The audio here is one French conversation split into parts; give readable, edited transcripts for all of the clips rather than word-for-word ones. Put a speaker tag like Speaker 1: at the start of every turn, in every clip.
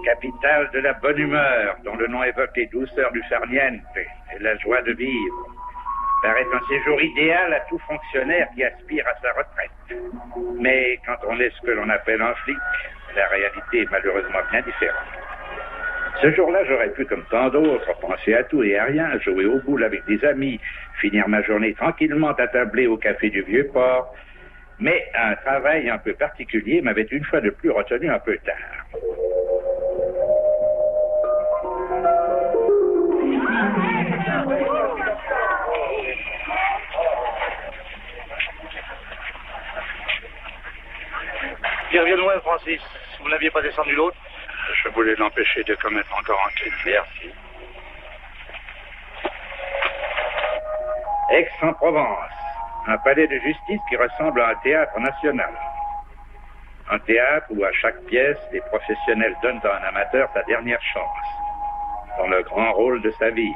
Speaker 1: Capitale de la bonne humeur, dont le nom évoque les douceurs du farniente et la joie de vivre, paraît un séjour idéal à tout fonctionnaire qui aspire à sa retraite. Mais quand on est ce que l'on appelle un flic, la réalité est malheureusement bien différente. Ce jour-là, j'aurais pu, comme tant d'autres, penser à tout et à rien, jouer au boule avec des amis, finir ma journée tranquillement attablé au café du Vieux-Port. Mais un travail un peu particulier m'avait une fois de plus retenu un peu tard.
Speaker 2: Qui revient de loin, Francis. Vous n'aviez pas descendu l'autre?
Speaker 1: Je voulais l'empêcher de commettre encore un crime.
Speaker 2: Merci.
Speaker 1: Aix-en-Provence, un palais de justice qui ressemble à un théâtre national. Un théâtre où à chaque pièce, les professionnels donnent à un amateur sa dernière chance, dans le grand rôle de sa vie.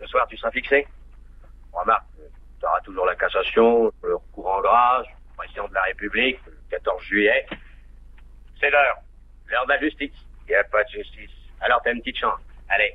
Speaker 2: Ce soir, tu seras fixé? Remarque, tu auras toujours la cassation, le recours en grâce, président de la République, le 14 juillet. C'est l'heure de la justice. Il n'y a pas de justice. Alors t'as une petite chance. Allez.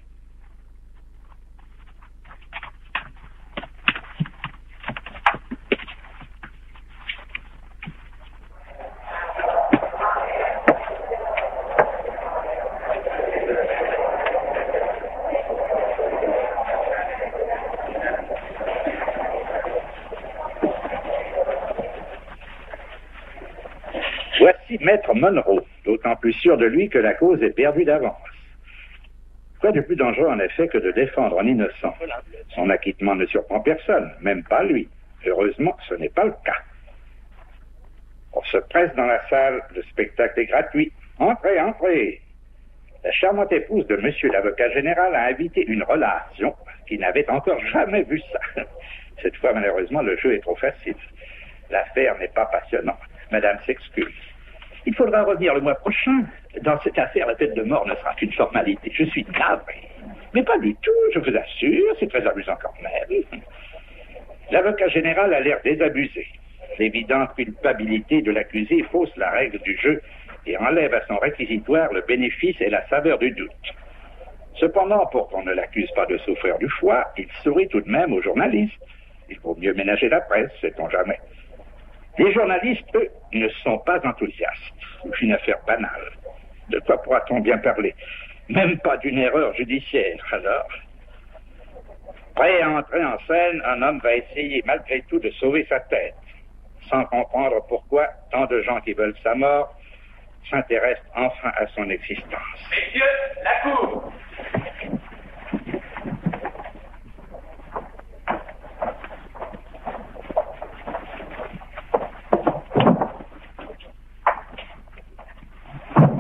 Speaker 1: Voici Maître Monroe, d'autant plus sûr de lui que la cause est perdue d'avance. Quoi de plus dangereux en effet que de défendre un innocent? Son acquittement ne surprend personne, même pas lui. Heureusement, ce n'est pas le cas. On se presse dans la salle, le spectacle est gratuit. Entrez, entrez. La charmante épouse de monsieur l'avocat général a invité une relation qui n'avait encore jamais vu ça. Cette fois, malheureusement, le jeu est trop facile. L'affaire n'est pas passionnante. Madame s'excuse. Il faudra revenir le mois prochain. Dans cette affaire, la peine de mort ne sera qu'une formalité. Je suis navré. Mais pas du tout, je vous assure. C'est très amusant quand même. L'avocat général a l'air désabusé. L'évidente culpabilité de l'accusé fausse la règle du jeu et enlève à son réquisitoire le bénéfice et la saveur du doute. Cependant, pour qu'on ne l'accuse pas de souffrir du foie, il sourit tout de même aux journalistes. Il vaut mieux ménager la presse, sait-on jamais. Les journalistes, eux, ne sont pas enthousiastes. C'est une affaire banale. De quoi pourra-t-on bien parler? Même pas d'une erreur judiciaire, alors. Prêt à entrer en scène, un homme va essayer malgré tout de sauver sa tête, sans comprendre pourquoi tant de gens qui veulent sa mort s'intéressent enfin à son existence.
Speaker 2: Messieurs, la cour!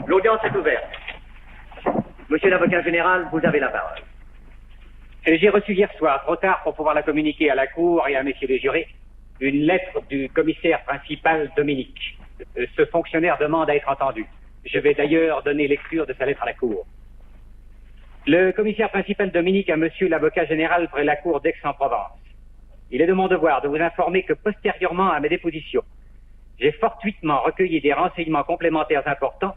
Speaker 2: L'audience est ouverte. Monsieur l'avocat général, vous avez la parole.
Speaker 3: J'ai reçu hier soir, trop tard pour pouvoir la communiquer à la Cour et à messieurs les jurés, une lettre du commissaire principal Dominique. Ce fonctionnaire demande à être entendu. Je vais d'ailleurs donner lecture de sa lettre à la Cour. Le commissaire principal Dominique à monsieur l'avocat général près la Cour d'Aix-en-Provence. Il est de mon devoir de vous informer que postérieurement à mes dépositions, j'ai fortuitement recueilli des renseignements complémentaires importants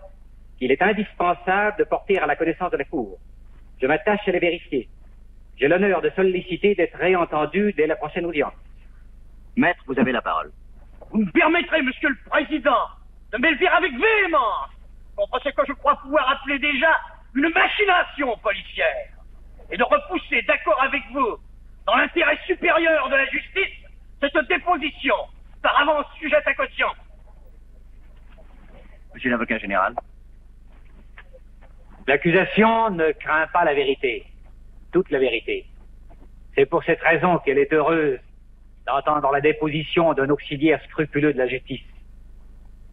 Speaker 3: qu'il est indispensable de porter à la connaissance de la Cour. Je m'attache à les vérifier. J'ai l'honneur de solliciter d'être réentendu dès la prochaine audience.
Speaker 4: Maître, vous avez la parole.
Speaker 5: Vous me permettrez, Monsieur le Président, de m'élever avec véhémence contre ce que je crois pouvoir appeler déjà une machination policière et de repousser, d'accord avec vous, dans l'intérêt supérieur de la justice, cette déposition, par avance sujette à caution.
Speaker 4: Monsieur l'avocat général.
Speaker 3: L'accusation ne craint pas la vérité, toute la vérité. C'est pour cette raison qu'elle est heureuse d'entendre la déposition d'un auxiliaire scrupuleux de la justice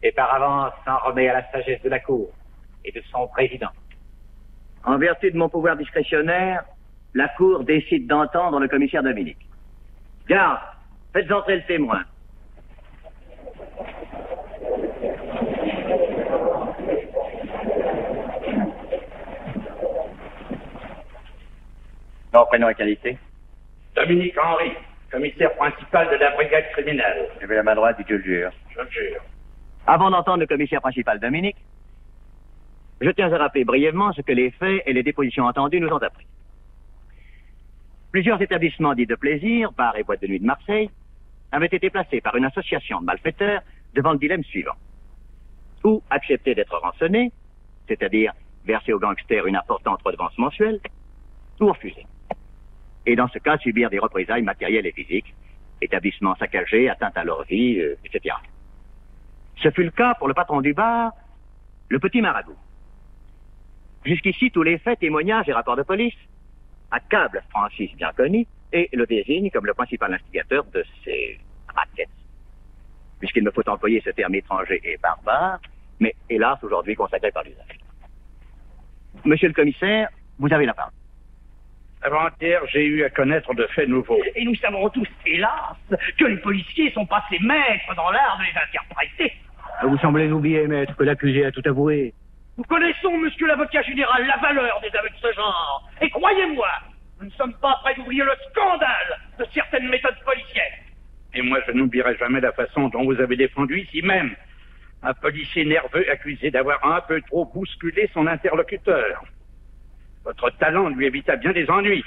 Speaker 3: et par avance s'en remet à la sagesse de la Cour et de son président.
Speaker 4: En vertu de mon pouvoir discrétionnaire, la Cour décide d'entendre le commissaire Dominique. Garde, faites entrer le témoin. Nom, prénom et qualité.
Speaker 1: Dominique Henry, commissaire principal de la brigade criminelle.
Speaker 4: Levez la main droite, dites je le jure.
Speaker 1: Je le jure.
Speaker 4: Avant d'entendre le commissaire principal Dominique, je tiens à rappeler brièvement ce que les faits et les dépositions entendues nous ont appris. Plusieurs établissements dits de plaisir, bars et boîtes de nuit de Marseille, avaient été placés par une association de malfaiteurs devant le dilemme suivant. Ou accepter d'être rançonnés, c'est-à-dire verser aux gangsters une importante redevance mensuelle, ou refuser. Et dans ce cas, subir des représailles matérielles et physiques, établissements saccagés, atteintes à leur vie, etc. Ce fut le cas pour le patron du bar, le Petit Marabout. Jusqu'ici, tous les faits, témoignages et rapports de police accablent Francis bien connu et le désignent comme le principal instigateur de ces raquettes. Puisqu'il me faut employer ce terme étranger et barbare, mais hélas aujourd'hui consacré par l'usage. Monsieur le commissaire, vous avez la parole.
Speaker 1: Avant-hier, j'ai eu à connaître de faits nouveaux.
Speaker 5: Et nous savons tous, hélas, que les policiers sont passés maîtres dans l'art de les interpréter.
Speaker 3: Vous semblez oublier, maître, que l'accusé a tout avoué.
Speaker 5: Nous connaissons, monsieur l'avocat général, la valeur des aveux de ce genre. Et croyez-moi, nous ne sommes pas prêts d'oublier le scandale de certaines méthodes policières.
Speaker 1: Et moi, je n'oublierai jamais la façon dont vous avez défendu ici même un policier nerveux accusé d'avoir un peu trop bousculé son interlocuteur. Votre talent lui évita bien des ennuis.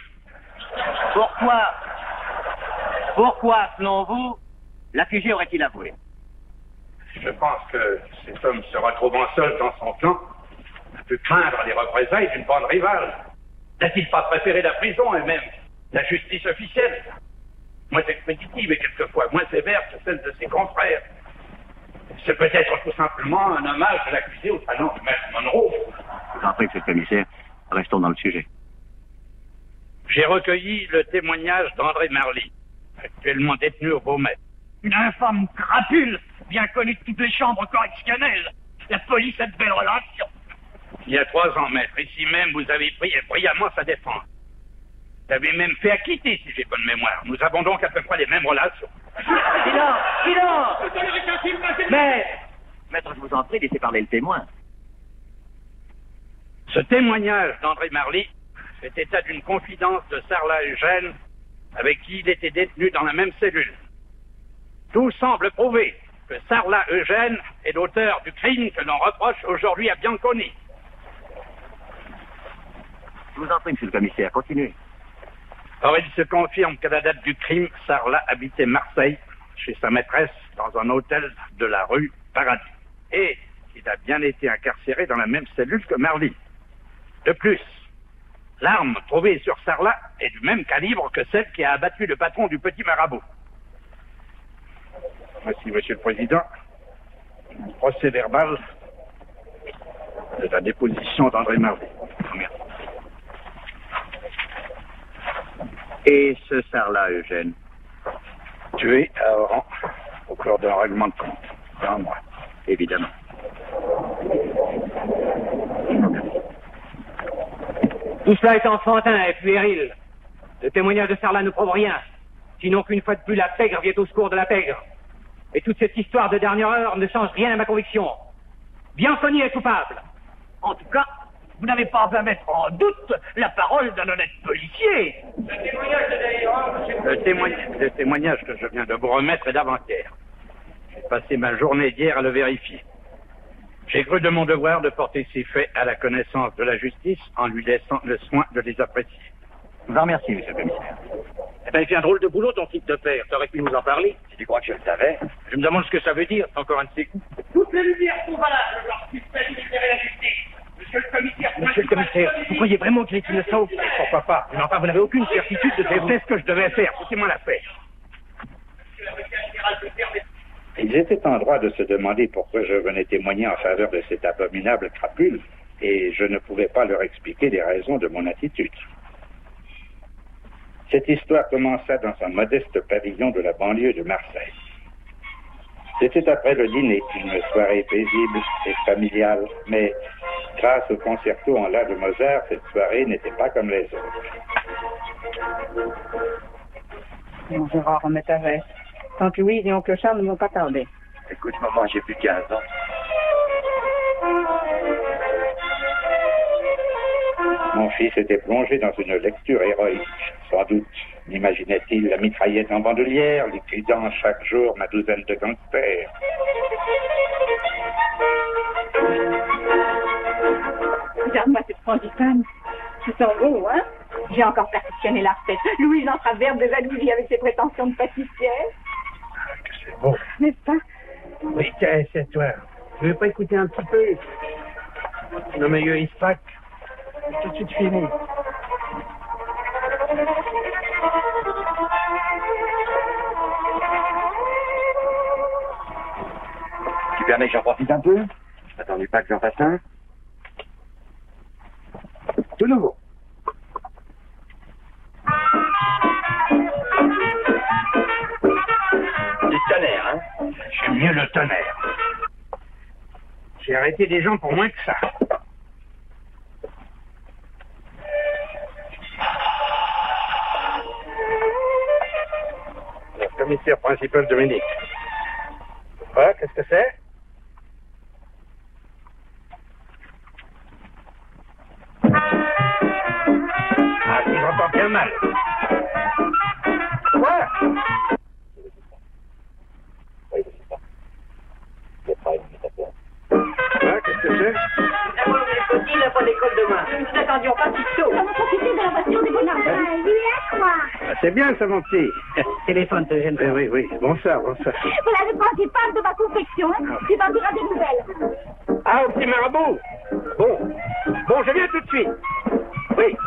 Speaker 4: Pourquoi, selon vous, l'accusé aurait-il avoué?
Speaker 1: Je pense que cet homme se retrouvant seul dans son clan a pu craindre les représailles d'une bande rivale. N'a-t-il pas préféré la prison et même la justice officielle, moins expéditive et quelquefois moins sévère que celle de ses confrères? C'est peut-être tout simplement un hommage de l'accusé au talent de Maître Monroe.
Speaker 4: Je vous en prie, monsieur le commissaire, restons dans le sujet.
Speaker 1: J'ai recueilli le témoignage d'André Marly, actuellement détenu au Beaumet.
Speaker 5: Une infâme crapule, bien connue de toutes les chambres correctionnelles. La police a de belles relations.
Speaker 1: Il y a 3 ans, maître, ici même, vous avez pris brillamment sa défense. Vous avez même fait acquitter, si j'ai bonne mémoire. Nous avons donc à peu près les mêmes relations.
Speaker 4: Silence! Maître, je vous en prie, laissez parler le témoin.
Speaker 1: Ce témoignage d'André Marly fait état d'une confidence de Sarlat Eugène, avec qui il était détenu dans la même cellule. Tout semble prouver que Sarlat Eugène est l'auteur du crime que l'on reproche aujourd'hui à Bianconi.
Speaker 4: Je vous en prie, monsieur le commissaire, continuez.
Speaker 1: Or, il se confirme qu'à la date du crime, Sarlat habitait Marseille, chez sa maîtresse, dans un hôtel de la rue Paradis. Et il a bien été incarcéré dans la même cellule que Marly. De plus, l'arme trouvée sur Sarlat est du même calibre que celle qui a abattu le patron du Petit Marabout. Voici, monsieur le président, le procès verbal de la déposition d'André Marly. Merci.
Speaker 4: Et ce Sarlat Eugène?
Speaker 1: Tué à Oran, au cours d'un règlement de compte. Dans moi.
Speaker 4: Évidemment.
Speaker 3: Tout cela est enfantin et puéril. Le témoignage de Sarlat ne prouve rien, sinon qu'une fois de plus la pègre vient au secours de la pègre. Et toute cette histoire de dernière heure ne change rien à ma conviction. Bianconi est coupable.
Speaker 5: En tout cas, vous n'avez pas à mettre en doute la parole d'un honnête policier.
Speaker 1: Le témoignage que je viens de vous remettre est d'avant-hier. J'ai passé ma journée d'hier à le vérifier. J'ai cru de mon devoir de porter ces faits à la connaissance de la justice en lui laissant le soin de les apprécier.
Speaker 4: Je vous en remercie, monsieur le commissaire.
Speaker 3: Eh ben, il fait un drôle de boulot, ton type de père. T'aurais pu nous en parler.
Speaker 4: Si tu crois que je le savais.
Speaker 3: Je me demande ce que ça veut dire. C'est encore un de ces coups.
Speaker 5: Toutes les lumières sont valables lorsqu'il s'agit de libérer la justice. Monsieur le commissaire...
Speaker 3: Monsieur le commissaire, vous croyez vraiment qu'il est innocent? Pourquoi pas? Mais enfin, vous n'avez aucune certitude de faire ce que je devais faire. Foutez-moi la paix.
Speaker 5: Monsieur l'avocat général peut permettre...
Speaker 1: Ils étaient en droit de se demander pourquoi je venais témoigner en faveur de cet abominable crapule, et je ne pouvais pas leur expliquer les raisons de mon attitude. Cette histoire commença dans un modeste pavillon de la banlieue de Marseille. C'était après le dîner, une soirée paisible et familiale, mais grâce au concerto en la de Mozart, cette soirée n'était pas comme les autres.
Speaker 6: Mon Gérard, remets ta veste. Tante Louise et oncle Charles ne vont pas tarder.
Speaker 4: Écoute, maman, j'ai plus de 15 ans.
Speaker 1: Mon fils était plongé dans une lecture héroïque. Sans doute m'imaginait-il la mitraillette en bandoulière, liquidant chaque jour ma douzaine de gangsters.
Speaker 6: Regarde-moi cette frangipane. Ils sont beaux, hein? J'ai encore perfectionné la recette. Louise en sera verte de jalousie avec ses prétentions de pâtissière.
Speaker 1: Que c'est beau.
Speaker 6: N'est-ce pas?
Speaker 3: Oui, tiens, c'est toi. Tu veux pas écouter un petit peu? Le meilleur Isaac. Tout de suite fini.
Speaker 4: Tu permets que j'en profite un peu? Je m'attendais pas que j'en fasse un. Tout nouveau. Du tonnerre, hein?
Speaker 1: J'aime mieux le tonnerre. J'ai arrêté des gens pour moins que ça. Le commissaire principal Dominique. Quoi? Qu'est-ce que c'est? Ah, tu m'entends bien mal. Quoi? Qu'est-ce que c'est?
Speaker 6: D'abord, le petit n'a pas d'école demain. Nous n'attendions pas si tôt.
Speaker 7: On va profiter de la voiture des bonheurs. Lui à quoi?
Speaker 1: Ah, c'est bien ça, mon petit.
Speaker 3: Téléphone, te gêne pas.
Speaker 1: Oui. Bonsoir.
Speaker 7: Voilà le principal de ma confection. Tu m'en diras des nouvelles.
Speaker 1: Ah, au petit marabout. Bon, je viens tout de suite. Oui.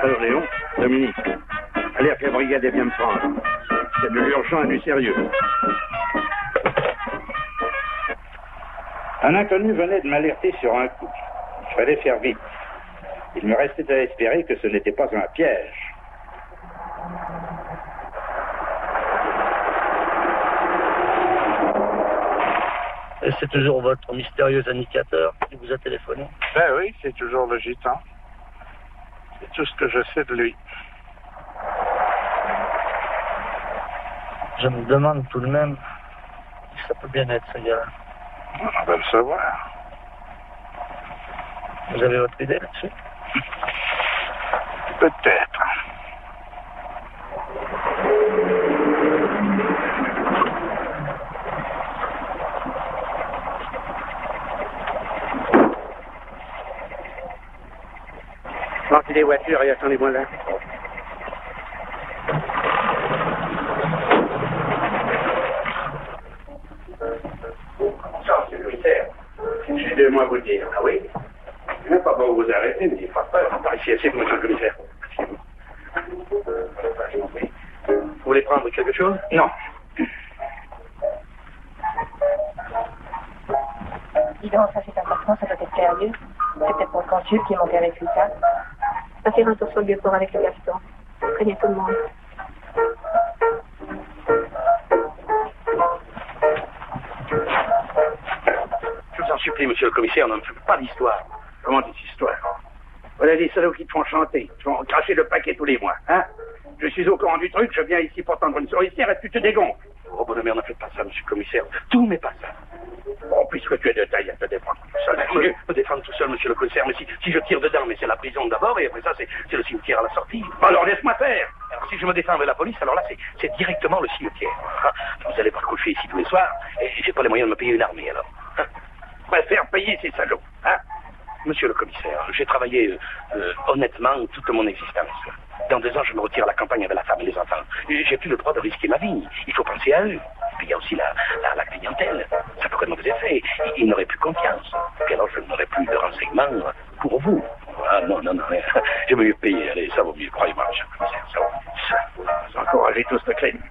Speaker 1: Alors, Léon, Dominique, allez à la brigade et viens me prendre. C'est de l'urgent et du sérieux. Un inconnu venait de m'alerter sur un coup. Il fallait faire vite. Il me restait à espérer que ce n'était pas un piège.
Speaker 8: Et c'est toujours votre mystérieux indicateur qui vous a téléphoné?
Speaker 1: Ben oui, c'est toujours le gitan. C'est tout ce que je sais de lui.
Speaker 8: Je me demande tout de même si ça peut bien être ce gars-là.
Speaker 1: On va le savoir.
Speaker 8: Vous avez votre idée là-dessus?
Speaker 1: Peut-être. Sortez des voitures et attendez-moi là. Ça, c'est le commissaire. J'ai 2 mois à vous dire. Ah oui? Je n'ai pas beau vous arrêter, mais il faut pas peur. Ici, asseyez-vous, monsieur le commissaire. Asseyez-vous.
Speaker 8: Vous voulez prendre quelque chose?
Speaker 1: Non.
Speaker 6: Dis donc, ça c'est important, ça doit être sérieux. C'est peut-être pour le consul qui est monté avec Lucas. Va faire un tour sur le lieu-port avec le Gaston. Préviens tout le monde.
Speaker 1: Je vous en supplie, monsieur le commissaire, on ne me fait pas d'histoire. Comment des histoires? Voilà des salauds qui te font chanter, qui te font cracher le paquet tous les mois, hein? Je suis au courant du truc, je viens ici pour tendre une souricière et tu te dégonfles.
Speaker 8: Oh, bonne mère, ne faites pas ça, monsieur le commissaire. Tout n'est pas ça.
Speaker 1: Bon, puisque tu es de taille à te défendre tout seul,
Speaker 8: Me défendre tout seul, monsieur le commissaire, mais si je tire dedans, mais c'est la prison d'abord, et après ça, c'est le cimetière à la sortie.
Speaker 1: alors laisse-moi faire.
Speaker 8: Alors, si je me défends avec la police, alors là, c'est directement le cimetière. Hein? Vous allez pas coucher ici tous les soirs, et j'ai pas les moyens de me payer une armée, alors. Hein?
Speaker 1: Je préfère payer ces salauds, hein.
Speaker 8: Monsieur le commissaire, j'ai travaillé honnêtement toute mon existence. Dans 2 ans, je me retire à la campagne avec la femme et les enfants. J'ai plus le droit de risquer ma vie. Il faut penser à eux. Et puis il y a aussi la clientèle. Ça pourrait me faire effet. Ils n'auraient plus confiance. Et alors je n'aurais plus de renseignements pour vous. Ah non, je vais mieux payer. Allez, ça vaut mieux, croyez-moi, monsieur le commissaire. Ça vaut mieux.
Speaker 1: Vous encouragez tous le crime.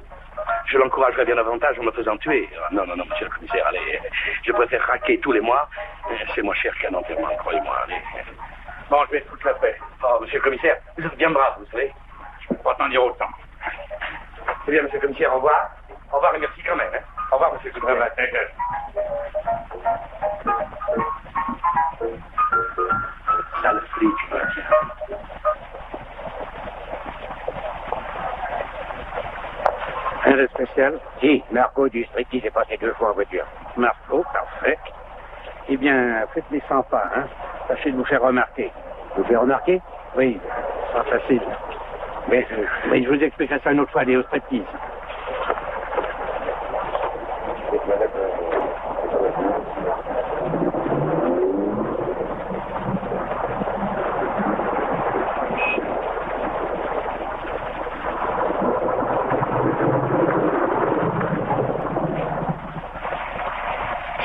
Speaker 8: Je l'encouragerais bien davantage en me faisant tuer. Non, monsieur le commissaire, allez. Je préfère raquer tous les mois. C'est moins cher qu'un enterrement, croyez-moi, allez.
Speaker 1: Bon, je vais foutre la paix.
Speaker 8: Oh, monsieur le commissaire, vous êtes bien brave, vous savez.
Speaker 1: Je peux pas t'en dire autant.
Speaker 8: C'est bien, monsieur le commissaire, au revoir. Au revoir et merci quand même, hein. Au revoir, monsieur le commissaire.
Speaker 1: Ta gueule.
Speaker 8: Sale flic, tiens.
Speaker 1: Rien de spécial?
Speaker 2: Si, Marco du striptease est passé 2 fois en voiture.
Speaker 1: Marco, parfait. Eh bien, faites-les 100 pas, hein. Tâchez de vous faire remarquer.
Speaker 2: Vous faites remarquer?
Speaker 1: Oui, c'est pas facile. Mais je vous expliquerai ça une autre fois, aller au striptease.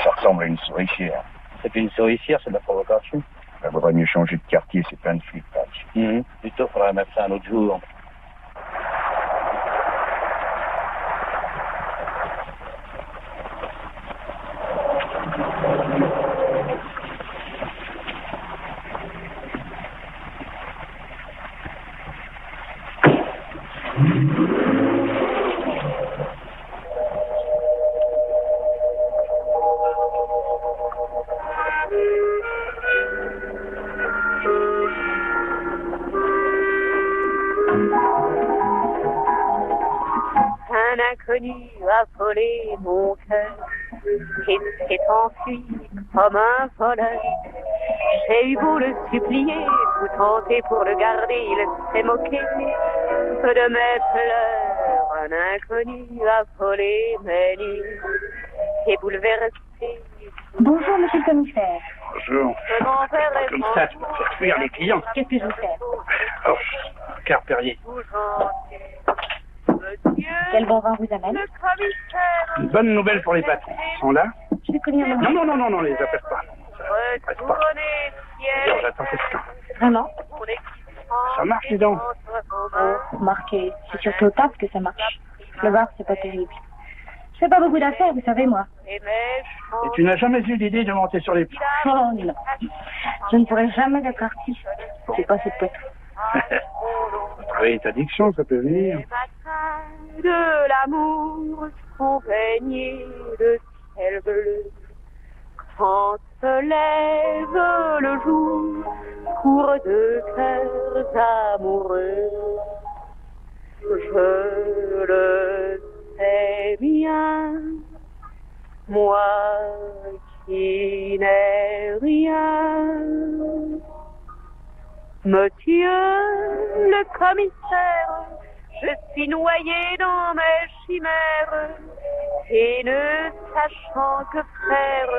Speaker 9: Ça ressemble à une souricière.
Speaker 8: C'est une souricière, c'est de la provocation.
Speaker 9: Il vaudrait mieux changer de quartier, c'est plein de flippage.
Speaker 8: Plutôt, faudrait mettre ça un autre jour.
Speaker 10: Un inconnu a volé mon cœur et s'est enfui comme un voleur. J'ai eu beau le supplier, tout tenter pour le garder, il s'est moqué de mes pleurs. Un inconnu a volé mes nuits et bouleversé.
Speaker 7: Bonjour, monsieur le commissaire.
Speaker 1: Bonjour. Comme ça, tu vas faire fuir les clients.
Speaker 7: Qu'est-ce que je vous fais?
Speaker 1: Oh, Car Perrier.
Speaker 7: Quel bon vin vous amène?
Speaker 1: Une bonne nouvelle pour les patrons. Ils sont là?
Speaker 7: Je vais prévenir le
Speaker 1: Non, les appelle pas. Ça reste pas. D'ailleurs, j'attends quelqu'un.
Speaker 7: Vraiment?
Speaker 1: Ça marche, dis donc.
Speaker 7: Oh, remarquez, c'est surtout au table que ça marche. Le bar, c'est pas terrible. Je fais pas beaucoup d'affaires, vous savez, moi.
Speaker 1: Et tu n'as jamais eu l'idée de monter sur les plans?
Speaker 7: Oh non. Je ne pourrais jamais être artiste. C'est pas cette poitou.
Speaker 1: Travailler ta diction, ça peut venir.
Speaker 10: De l'amour sont baignés de ciel bleu. Quand se lève le jour, cours de cœurs amoureux. Je le sais bien, moi qui n'ai rien. Monsieur le commissaire, je suis noyé dans mes chimères et ne sachant que faire,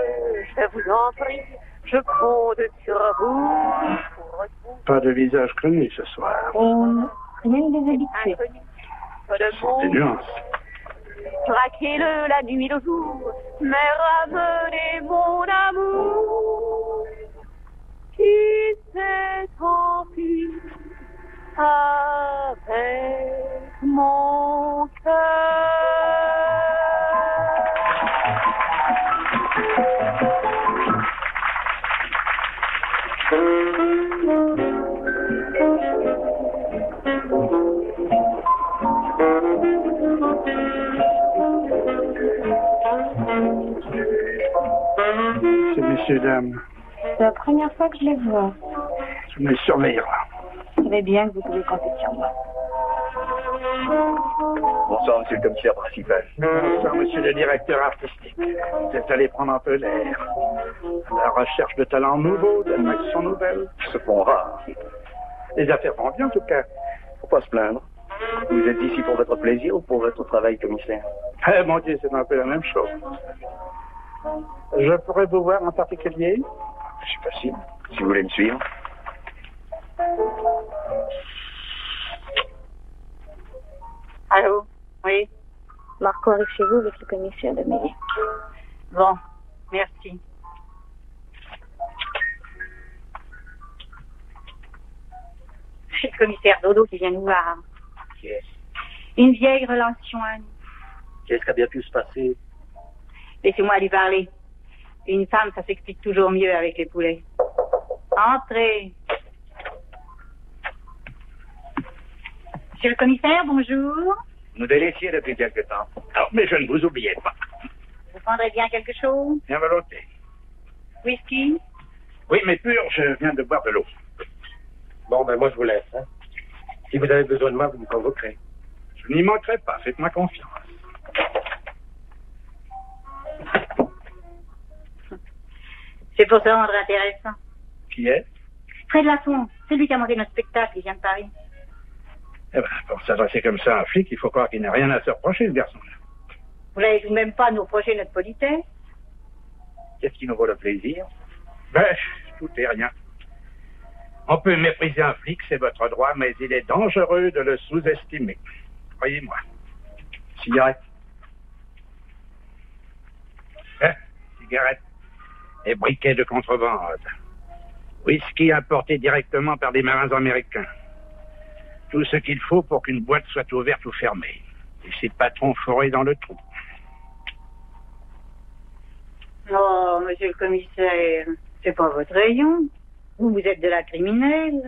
Speaker 10: je vous en prie, je compte sur vous.
Speaker 1: Pas de visage connu ce soir.
Speaker 7: Rien que des habitués.
Speaker 1: Des nuances.
Speaker 10: Traquez-le la nuit le jour, mais ramenez mon amour qui s'est enfui avec mon
Speaker 1: Ces messieurs, dames,
Speaker 7: C'est la première fois que je les vois.
Speaker 1: tu me surveilleras.
Speaker 7: Vous savez bien que vous pouvez compter sur moi.
Speaker 9: Bonsoir, monsieur le commissaire principal.
Speaker 1: Bonsoir, monsieur le directeur artistique. Vous êtes allé prendre un peu l'air. À la recherche de talents nouveaux, d'animations nouvelles.
Speaker 9: Ce font rare.
Speaker 1: Les affaires vont bien, en tout cas.
Speaker 9: Faut pas se plaindre. Vous êtes ici pour votre plaisir ou pour votre travail, commissaire?
Speaker 1: Eh, mon Dieu, c'est un peu la même chose. Je pourrais vous voir en particulier?
Speaker 9: C'est facile. Si vous voulez me suivre.
Speaker 7: Allô? Oui? Marco arrive chez vous avec le commissaire de mairie. Bon, merci. C'est le commissaire Dodo qui vient nous voir.
Speaker 8: Qui est-ce?
Speaker 7: Une vieille relation à nous.
Speaker 8: Qu'est-ce qui a bien pu se passer?
Speaker 7: Laissez-moi lui parler. Une femme, ça s'explique toujours mieux avec les poulets. Entrez. Monsieur le commissaire, bonjour.
Speaker 4: Nous délaissiez depuis quelque temps.
Speaker 1: Alors, mais je ne vous oubliais pas.
Speaker 7: Vous prendrez bien quelque chose?
Speaker 1: Bien volontiers.
Speaker 7: Whisky?
Speaker 1: Oui, mais pur, je viens de boire de l'eau.
Speaker 8: Bon, ben moi je vous laisse. Hein. Si vous avez besoin de moi, vous me convoquerez.
Speaker 1: Je n'y manquerai pas, faites-moi confiance.
Speaker 7: C'est pour se rendre intéressant.
Speaker 1: Qui est?
Speaker 7: Fred Lafont, c'est lui qui a monté notre spectacle, il vient de Paris.
Speaker 1: Eh ben, pour s'adresser comme ça à un flic, il faut croire qu'il n'a rien à se reprocher, ce garçon-là.
Speaker 7: Vous n'allez tout de même pas nous reprocher notre politesse?
Speaker 4: Qu'est-ce qui nous vaut le plaisir?
Speaker 1: Ben, tout est rien. On peut mépriser un flic, c'est votre droit, mais il est dangereux de le sous-estimer. Croyez-moi.
Speaker 4: Cigarette.
Speaker 1: Hein? Cigarette. Et briquets de contrebande. Whisky importé directement par des marins américains. Tout ce qu'il faut pour qu'une boîte soit ouverte ou fermée. Et ses patrons forés dans le trou.
Speaker 7: Oh, monsieur le commissaire, c'est pas votre rayon. Vous êtes de la criminelle.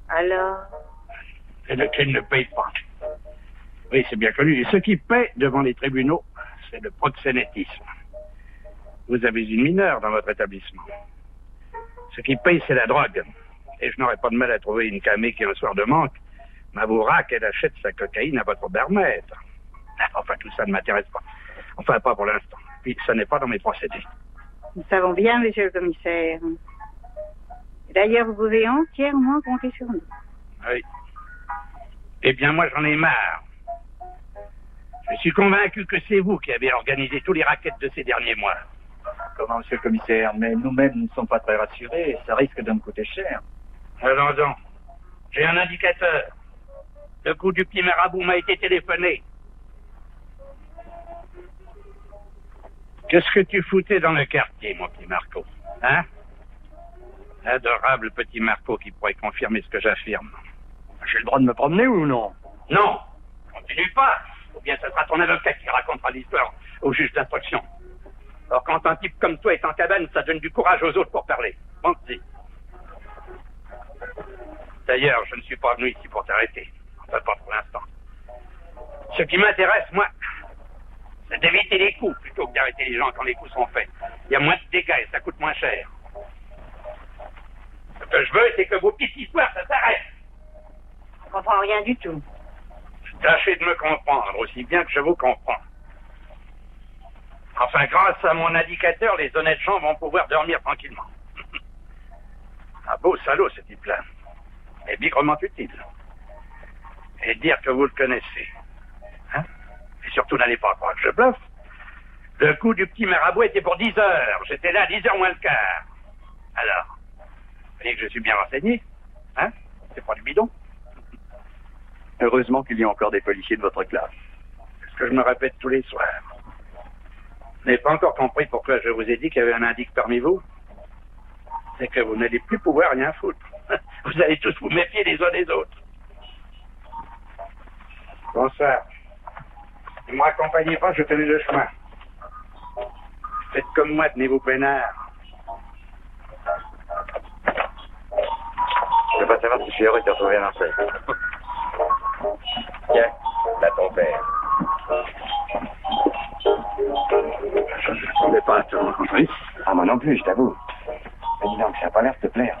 Speaker 7: Alors?
Speaker 1: Et le crime ne paye pas. Oui, c'est bien connu. Et ce qui paie devant les tribunaux, c'est le proxénétisme. Vous avez une mineure dans votre établissement. Ce qui paye, c'est la drogue. Et je n'aurais pas de mal à trouver une camée qui, un soir de manque, m'avouera qu'elle achète sa cocaïne à votre barmaître. Enfin, tout ça ne m'intéresse pas. Enfin, pas pour l'instant. Puis, ça n'est pas dans mes procédés.
Speaker 7: Nous savons bien, monsieur le commissaire. D'ailleurs, vous pouvez entièrement compter sur nous.
Speaker 1: Oui. Eh bien, moi, j'en ai marre. Je suis convaincu que c'est vous qui avez organisé tous les rackets de ces derniers mois.
Speaker 4: Comment, monsieur le commissaire? Mais nous-mêmes ne sommes pas très rassurés. Ça risque de me coûter cher.
Speaker 1: Allons donc. J'ai un indicateur. Le coup du petit marabout m'a été téléphoné. Qu'est-ce que tu foutais dans le quartier, mon petit Marco? Hein? Adorable petit Marco qui pourrait confirmer ce que j'affirme.
Speaker 4: J'ai le droit de me promener ou non?
Speaker 1: Non, continue pas. Ou bien ce sera ton avocat qui racontera l'histoire au juge d'instruction. Alors quand un type comme toi est en cabane, ça donne du courage aux autres pour parler. Pense-y. D'ailleurs, je ne suis pas venu ici pour t'arrêter. Enfin, pas pour l'instant. Ce qui m'intéresse, moi, c'est d'éviter les coups plutôt que d'arrêter les gens quand les coups sont faits. Il y a moins de dégâts et ça coûte moins cher. Ce que je veux, c'est que vos petites histoires, ça s'arrête.
Speaker 7: Je comprends rien du tout.
Speaker 1: Tâchez de me comprendre aussi bien que je vous comprends. Enfin, grâce à mon indicateur, les honnêtes gens vont pouvoir dormir tranquillement. Un beau salaud, ce type-là. Et bigrement utile. Et dire que vous le connaissez. Hein? Et surtout, n'allez pas croire que je bluffe. Le coup du petit marabout était pour 10 heures. J'étais là à 10 heures moins le quart. Alors, vous voyez que je suis bien renseigné. Hein? C'est pas du bidon.
Speaker 9: Heureusement qu'il y a encore des policiers de votre classe.
Speaker 1: C'est ce que je me répète tous les soirs. Vous n'avez pas encore compris pourquoi je vous ai dit qu'il y avait un indique parmi vous? C'est que vous n'allez plus pouvoir rien foutre. Vous allez tous vous méfier les uns des autres. Bonsoir. Ne me raccompagnez pas, je connais le chemin. Faites comme moi, tenez-vous peinard.
Speaker 9: Je veux pas savoir si je suis heureux de te retrouver à Marseille. Tiens, là ton père.
Speaker 1: Je ne voulais pas te rencontrer.
Speaker 9: Ah, moi non plus, je t'avoue. Mais dis donc, ça n'a pas l'air de te plaire.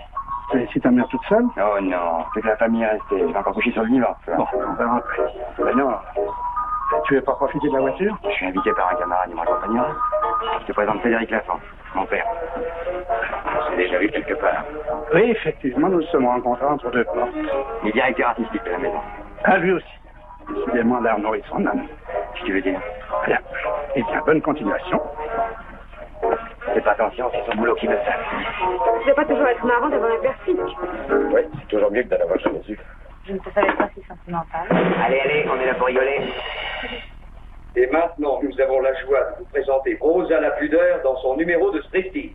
Speaker 1: Tu laissé ta mère toute seule?
Speaker 9: Oh non, c'est que la famille est restée. Je vais encore coucher sur le divan.
Speaker 1: Bon, on va rentrer. Ben non. Tu veux pas profiter de la voiture?
Speaker 9: Je suis invité par un camarade, il me raccompagnera. Je te présente Frédéric Lafont, mon père. On s'est déjà vu quelque part.
Speaker 1: Oui, effectivement, nous nous sommes rencontrés entre deux portes.
Speaker 9: Il est directeur artistique de la maison.
Speaker 1: Ah, lui aussi. Décidément, l'art nourrit son âme.
Speaker 9: Si tu veux dire.
Speaker 1: Bien. Eh bien, bonne continuation.
Speaker 9: Fais pas attention, c'est son boulot qui me sert.
Speaker 10: Ça doit pas toujours être marrant d'avoir un père flic.
Speaker 9: Oui, c'est toujours mieux que d'en avoir jamais su.
Speaker 7: Je ne te savais pas si sentimental.
Speaker 9: Allez, on est là pour rigoler.
Speaker 11: Et maintenant, nous avons la joie de vous présenter Rosa la pudeur dans son numéro de striptease.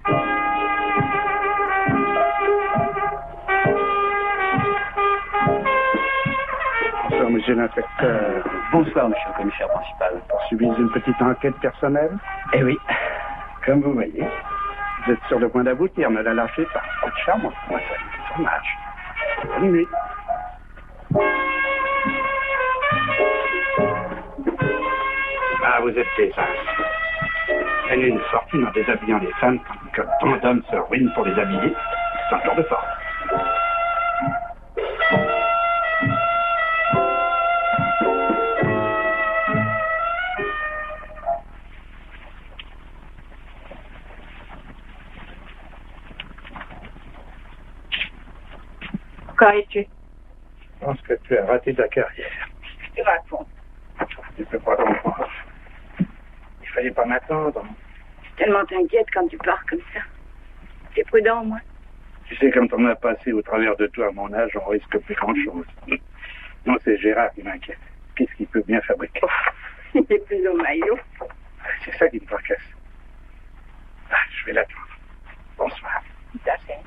Speaker 1: Bonsoir, monsieur l'inspecteur.
Speaker 9: Bonsoir, monsieur le commissaire principal.
Speaker 1: Poursuivez une petite enquête personnelle?
Speaker 9: Eh oui, comme vous voyez.
Speaker 1: Vous êtes sur le point d'aboutir, ne la lâchez pas. C'est charmant. Moi, ça c'est dommage. Bonne nuit. Ah, vous êtes des as. Gagner une fortune en déshabillant les femmes, tandis que tant d'hommes se ruinent pour les habiller. C'est un tour de force.
Speaker 6: Pourquoi es-tu?
Speaker 1: Je pense que tu as raté ta carrière.
Speaker 6: Tu racontes.
Speaker 1: Tu peux pas comprendre. Il fallait pas m'attendre.
Speaker 6: Tellement t'inquiète quand tu pars comme ça. T'es prudent, moi.
Speaker 1: Tu sais, quand on a passé au travers de toi à mon âge, on risque plus grand-chose. Non, c'est Gérard qui m'inquiète. Qu'est-ce qu'il peut bien fabriquer?
Speaker 6: Il est plus au maillot.
Speaker 1: C'est ça qui me fracasse. Ah, je vais l'attendre. Bonsoir.
Speaker 6: Tout à fait.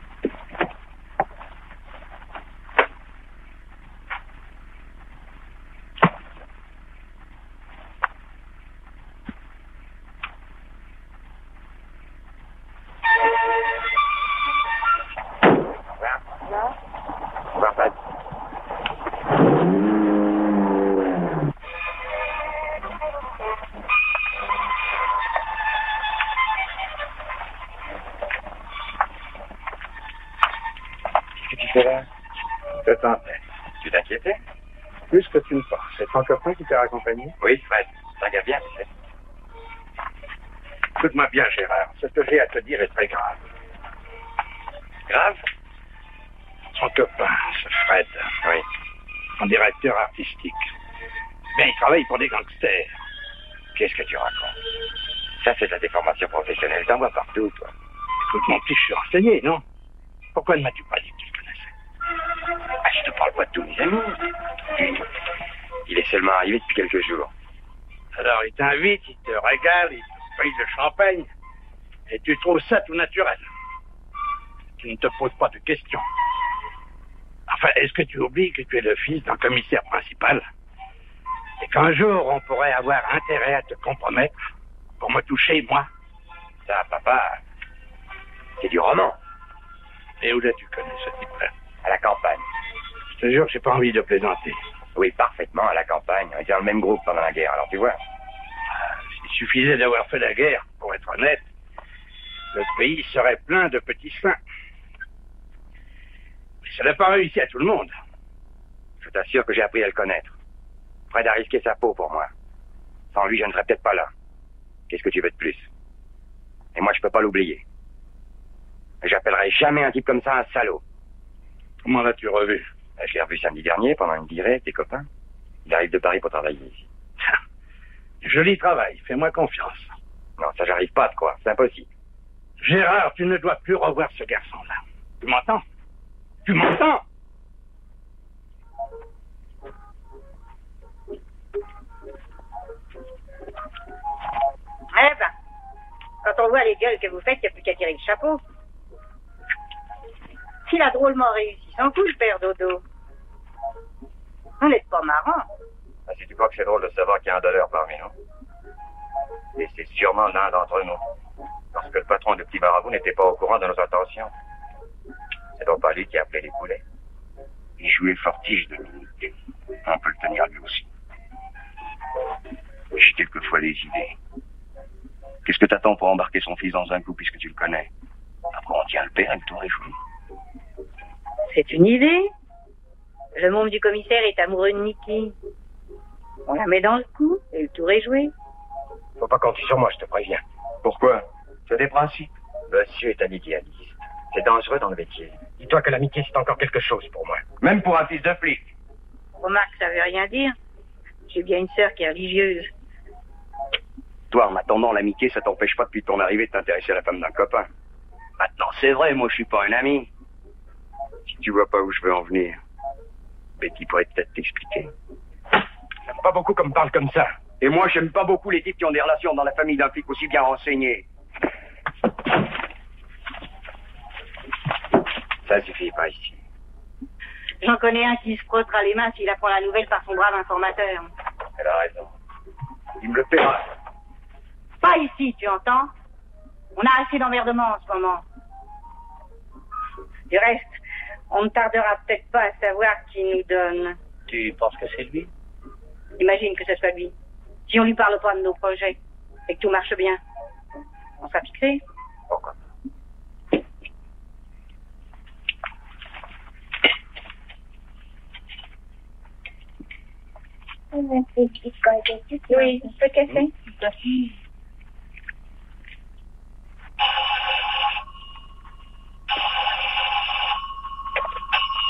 Speaker 1: Je t'entends.
Speaker 9: Tu t'inquiétais?
Speaker 1: Plus que tu ne penses. C'est ton copain qui t'a accompagné?
Speaker 9: Oui, Fred. C'est un gars bien, tu sais.
Speaker 1: Écoute-moi bien, Gérard. Ce que j'ai à te dire est très grave.
Speaker 9: Grave?
Speaker 1: Son copain, ce Fred.
Speaker 9: Oui.
Speaker 1: Son directeur artistique. Mais il travaille pour des gangsters.
Speaker 9: Qu'est-ce que tu racontes? Ça, c'est de la déformation professionnelle. T'en vois partout, toi.
Speaker 1: Écoute, mon petit, je suis renseigné, non? Pourquoi ne m'as-tu pas dit que tu le connaissais?
Speaker 9: Ah, je te parle pas de tous mes amis. Il est seulement arrivé depuis quelques jours.
Speaker 1: Alors, il t'invite, il te régale, il te paye le champagne. Et tu trouves ça tout naturel. Tu ne te poses pas de questions. Enfin, est-ce que tu oublies que tu es le fils d'un commissaire principal? Et qu'un jour, on pourrait avoir intérêt à te compromettre pour me toucher, moi?
Speaker 9: Ça, papa, c'est du roman.
Speaker 1: Et où l'as-tu connu, ce type-là?
Speaker 9: À la campagne.
Speaker 1: Je te jure que j'ai pas envie de plaisanter.
Speaker 9: Oui, parfaitement, à la campagne. On était dans le même groupe pendant la guerre, alors tu vois.
Speaker 1: S'il suffisait d'avoir fait la guerre, pour être honnête, le pays serait plein de petits saints. Mais ça n'a pas réussi à tout le monde.
Speaker 9: Je t'assure que j'ai appris à le connaître. Fred a risqué sa peau pour moi. Sans lui, je ne serais peut-être pas là. Qu'est-ce que tu veux de plus? Et moi, je peux pas l'oublier. J'appellerai jamais un type comme ça un salaud.
Speaker 1: Comment l'as-tu revu?
Speaker 9: Je l'ai revu samedi dernier pendant une virée avec tes copains. Il arrive de Paris pour travailler ici.
Speaker 1: Joli travail, fais-moi confiance.
Speaker 9: Non, ça j'arrive pas à te croire, c'est impossible.
Speaker 1: Gérard, tu ne dois plus revoir ce garçon-là. Tu m'entends? Tu m'entends?
Speaker 7: Eh ben, quand on voit les gueules que vous faites, il n'y a plus qu'à tirer le chapeau. S'il a drôlement réussi son coup, le père Dodo. Vous n'êtes pas marrant.
Speaker 9: Ah, si tu crois que c'est drôle de savoir qu'il y a un dollar parmi nous. Et c'est sûrement l'un d'entre nous. Parce que le patron de Petit Marabout n'était pas au courant de nos intentions. C'est donc pas lui qui a appelé les poulets.
Speaker 1: Il jouait fortige de minutes. On peut le tenir lui aussi. J'ai quelquefois des idées. Qu'est-ce que t'attends pour embarquer son fils dans un coup puisque tu le connais? Après on tient le père et le tour est joué.
Speaker 7: C'est une idée. Le môme du commissaire est amoureux de Niki. On la met dans le coup et le tour est joué.
Speaker 8: Faut pas compter sur moi, je te préviens.
Speaker 9: Pourquoi?
Speaker 8: C'est des principes.
Speaker 9: Monsieur est un idéaliste. C'est dangereux dans le métier.
Speaker 8: Dis-toi que l'amitié, c'est encore quelque chose pour moi.
Speaker 9: Même pour un fils de flic.
Speaker 7: Remarque, ça veut rien dire. J'ai bien une sœur qui est religieuse.
Speaker 9: Toi, en attendant l'amitié, ça t'empêche pas depuis ton arrivée de t'intéresser à la femme d'un copain. Maintenant, c'est vrai, moi je suis pas un ami. Si tu vois pas où je veux en venir, Betty pourrait peut-être t'expliquer.
Speaker 8: J'aime pas beaucoup qu'on me parle comme ça.
Speaker 9: Et moi, j'aime pas beaucoup les types qui ont des relations dans la famille d'un flic aussi bien renseigné. Ça suffit pas ici.
Speaker 7: J'en connais un qui se frottera les mains s'il apprend la nouvelle par son brave informateur.
Speaker 9: Elle a raison. Il me le paiera.
Speaker 7: Pas ici, tu entends? On a assez d'emmerdements en ce moment. Du reste, on ne tardera peut-être pas à savoir qui nous donne.
Speaker 8: Tu penses que c'est lui?
Speaker 7: Imagine que ce soit lui. Si on lui parle pas de nos projets et que tout marche bien, on sera fixé.
Speaker 8: Pourquoi?
Speaker 6: Oui, le café.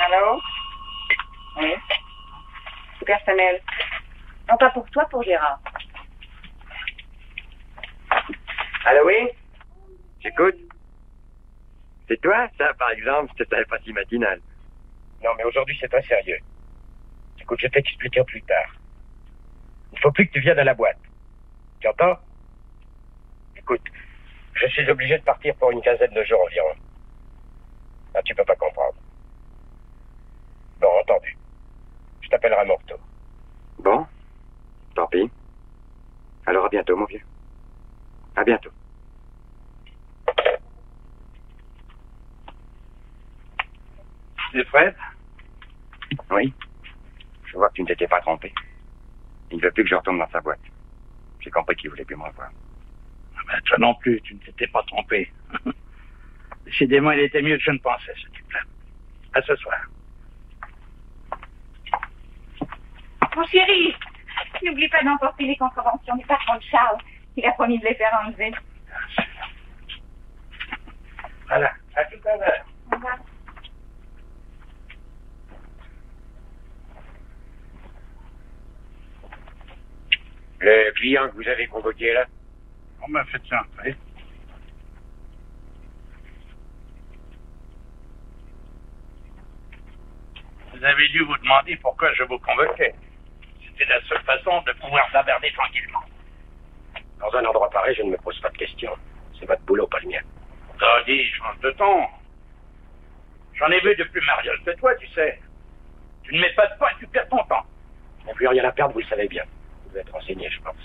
Speaker 7: Allô? Oui. Personnel. Non, pas pour toi, pour Gérard.
Speaker 9: Allô, oui? J'écoute. C'est toi, ça, par exemple? Je te savais pas si matinal.
Speaker 8: Non, mais aujourd'hui, c'est très sérieux. Écoute, je t'expliquerai plus tard. Il faut plus que tu viennes à la boîte. Tu entends? Écoute, je suis obligé de partir pour une quinzaine de jours environ. Ah, tu peux pas comprendre. Bon, entendu. Je t'appellerai mon retour.
Speaker 9: Bon, tant pis. Alors à bientôt, mon vieux. À bientôt.
Speaker 1: C'est Fred?
Speaker 9: Oui. Je vois que tu ne t'étais pas trompé. Il ne veut plus que je retourne dans sa boîte. J'ai compris qu'il voulait plus me revoir.
Speaker 1: Ben, toi non plus, tu ne t'étais pas trompé. Décidément, il était mieux que je ne pensais, ce type-là. À ce soir.
Speaker 6: Mon chéri, n'oublie pas d'emporter les contraventions du patron de Charles. Il a promis de les faire enlever.
Speaker 1: Voilà, à tout à l'heure.
Speaker 6: Au revoir.
Speaker 8: Le client que vous avez convoqué là?
Speaker 1: On m'a fait ça entrer. Vous avez dû vous demander pourquoi je vous convoquais. C'était la seule façon de pouvoir bavarder tranquillement.
Speaker 8: Dans un endroit pareil, je ne me pose pas de questions. C'est votre boulot, pas le mien.
Speaker 1: Oh, dis, change de ton. J'en ai vu de plus mariole que toi, tu sais. Tu ne mets pas de pas et tu perds ton temps.
Speaker 8: Il n'y a plus rien à perdre, vous le savez bien. Vous devez être renseigné, je pense.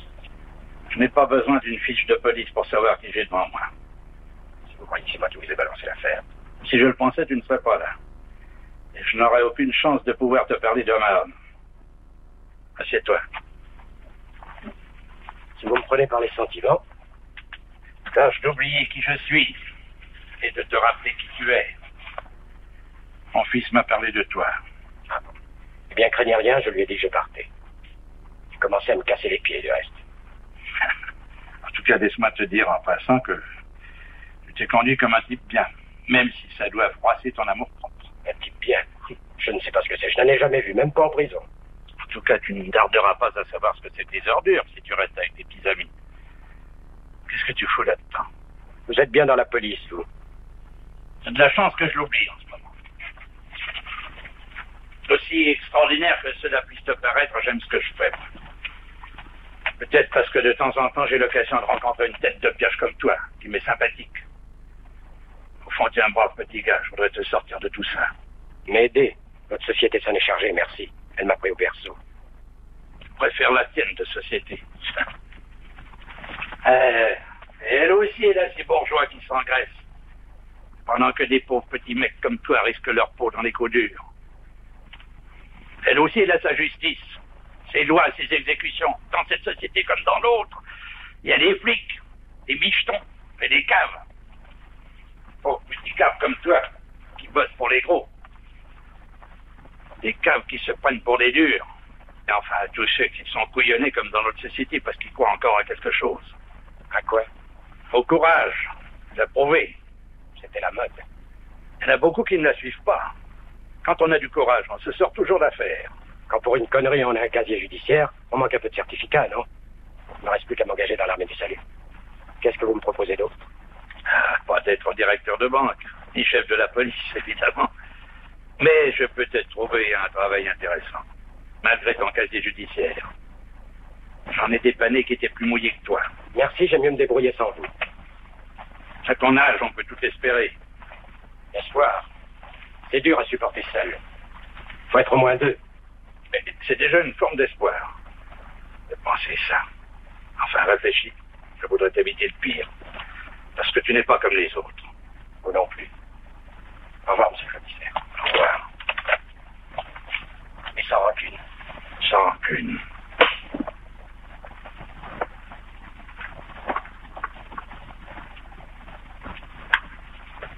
Speaker 1: Je n'ai pas besoin d'une fiche de police pour savoir qui j'ai devant moi.
Speaker 8: Si vous croyez que c'est moi qui vous ai balancé l'affaire.
Speaker 1: Si je le pensais, tu ne serais pas là. Et je n'aurais aucune chance de pouvoir te parler de Marne. Assieds-toi.
Speaker 8: Si vous me prenez par les sentiments...
Speaker 1: Tâche d'oublier qui je suis et de te rappeler qui tu es. Mon fils m'a parlé de toi.
Speaker 8: Ah bon. Eh bien, craignez rien, je lui ai dit que je partais. Il commençait à me casser les pieds, du reste.
Speaker 1: En tout cas, laisse-moi te dire en passant que tu t'es conduit comme un type bien, même si ça doit froisser ton amour-propre.
Speaker 8: Un type bien? Je ne sais pas ce que c'est, je n'en ai jamais vu, même pas en prison.
Speaker 1: En tout cas, tu ne tarderas pas à savoir ce que c'est des ordures si tu restes avec tes petits amis. Qu'est-ce que tu fous là-dedans?
Speaker 8: Vous êtes bien dans la police, vous.
Speaker 1: C'est de la chance que je l'oublie en ce moment. Aussi extraordinaire que cela puisse te paraître, j'aime ce que je fais. Peut-être parce que de temps en temps, j'ai l'occasion de rencontrer une tête de pioche comme toi, qui m'est sympathique. Au fond, tu es un brave petit gars, je voudrais te sortir de tout ça.
Speaker 8: M'aider. Votre société s'en est chargée, merci. Elle m'a pris au berceau.
Speaker 1: Je préfère la tienne de société. Elle aussi est là, ces bourgeois qui s'engraissent. Pendant que des pauvres petits mecs comme toi risquent leur peau dans les coups durs. Elle aussi est là, sa justice. Ses lois, ses exécutions. Dans cette société comme dans l'autre, il y a des flics, des michetons et des caves. Pauvres petits caves comme toi, qui bossent pour les gros. Des caves qui se prennent pour des durs. Et enfin, tous ceux qui sont couillonnés comme dans notre société parce qu'ils croient encore à quelque chose.
Speaker 8: À quoi?
Speaker 1: Au courage. De prouver.
Speaker 8: C'était la mode.
Speaker 1: Il y en a beaucoup qui ne la suivent pas. Quand on a du courage, on se sort toujours d'affaire.
Speaker 8: Quand pour une connerie on a un casier judiciaire, on manque un peu de certificat, non? Il ne me reste plus qu'à m'engager dans l'armée du salut. Qu'est-ce que vous me proposez d'autre?
Speaker 1: Pas d'être directeur de banque, ni chef de la police, évidemment. Mais je peux te trouver un travail intéressant, malgré ton casier judiciaire. J'en ai dépanné qui étaient plus mouillés que toi.
Speaker 8: Merci, j'aime mieux me débrouiller sans vous.
Speaker 1: À ton âge, on peut tout espérer.
Speaker 8: Espoir. C'est dur à supporter seul. Faut être au moins deux.
Speaker 1: Mais c'est déjà une forme d'espoir. De penser ça. Enfin, réfléchis. Je voudrais t'éviter le pire. Parce que tu n'es pas comme les autres.
Speaker 8: Vous non plus. Au revoir, monsieur le commissaire.
Speaker 1: Au revoir.
Speaker 8: Et sans rancune.
Speaker 1: Sans rancune.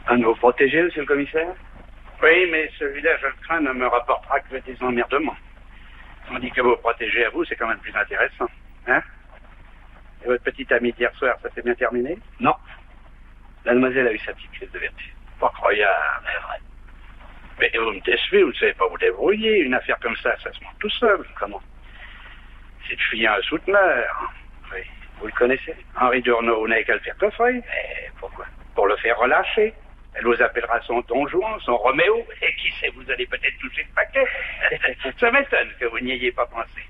Speaker 12: Un de vos protégés, monsieur le commissaire?
Speaker 1: Oui, mais celui-là, je le crains, ne me rapportera que des emmerdements. Tandis que vos protégés à vous, c'est quand même plus intéressant. Hein? Et votre petite amie d'hier soir, ça s'est bien terminé?
Speaker 12: Non. La demoiselle a eu sa petite crise de vertu.
Speaker 1: Pas croyable. Mais vous me décevez, vous ne savez pas vous débrouiller. Une affaire comme ça se monte tout seul.
Speaker 12: Comment?
Speaker 1: C'est de filer un souteneur.
Speaker 12: Oui. Vous le connaissez?
Speaker 1: Henri Durneau, vous n'avez qu'à le faire coffrer.
Speaker 12: Mais pourquoi?
Speaker 1: Pour le faire relâcher. Elle vous appellera son Don Juan, son Roméo, et qui sait, vous allez peut-être toucher le paquet. Ça m'étonne que vous n'y ayez pas pensé.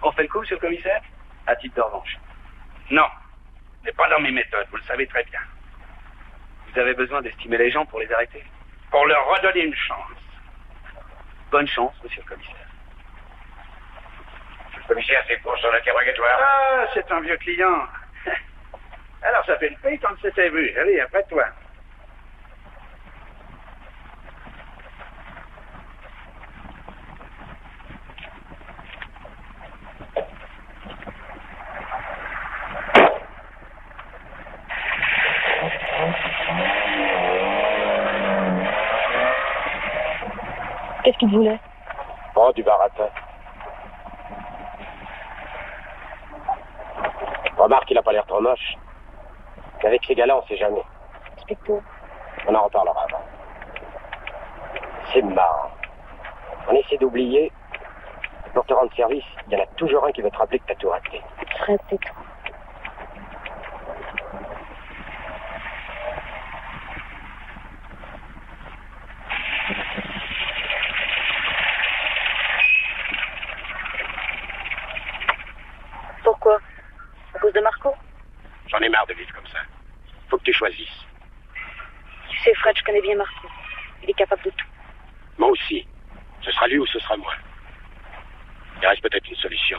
Speaker 12: On fait le coup, monsieur le commissaire? À titre de revanche.
Speaker 1: Non, ce n'est pas dans mes méthodes, vous le savez très bien.
Speaker 12: Vous avez besoin d'estimer les gens pour les arrêter?
Speaker 1: Pour leur redonner une chance.
Speaker 12: Bonne chance, monsieur le commissaire.
Speaker 8: Monsieur le commissaire, c'est pour son interrogatoire.
Speaker 1: Ah, c'est un vieux client. Alors, ça fait une paye quand c'était vu. Allez, après toi.
Speaker 10: Qu'est-ce qu'il voulait?
Speaker 8: Oh, du baratin. Remarque, il n'a pas l'air trop moche. Qu'avec ces gars-là, on sait jamais.
Speaker 10: Explique-toi.
Speaker 8: On en reparlera avant. C'est marrant. On essaie d'oublier. Pour te rendre service, il y en a toujours un qui veut te rappeler que t'as tout raté.
Speaker 10: Fred, c'est tout. Pourquoi? À cause de Marco?
Speaker 8: J'en ai marre de vivre comme ça. Faut que tu choisisses.
Speaker 10: Tu sais, Fred, je connais bien Marco. Il est capable de tout.
Speaker 8: Moi aussi. Ce sera lui ou ce sera moi. Il reste peut-être une solution.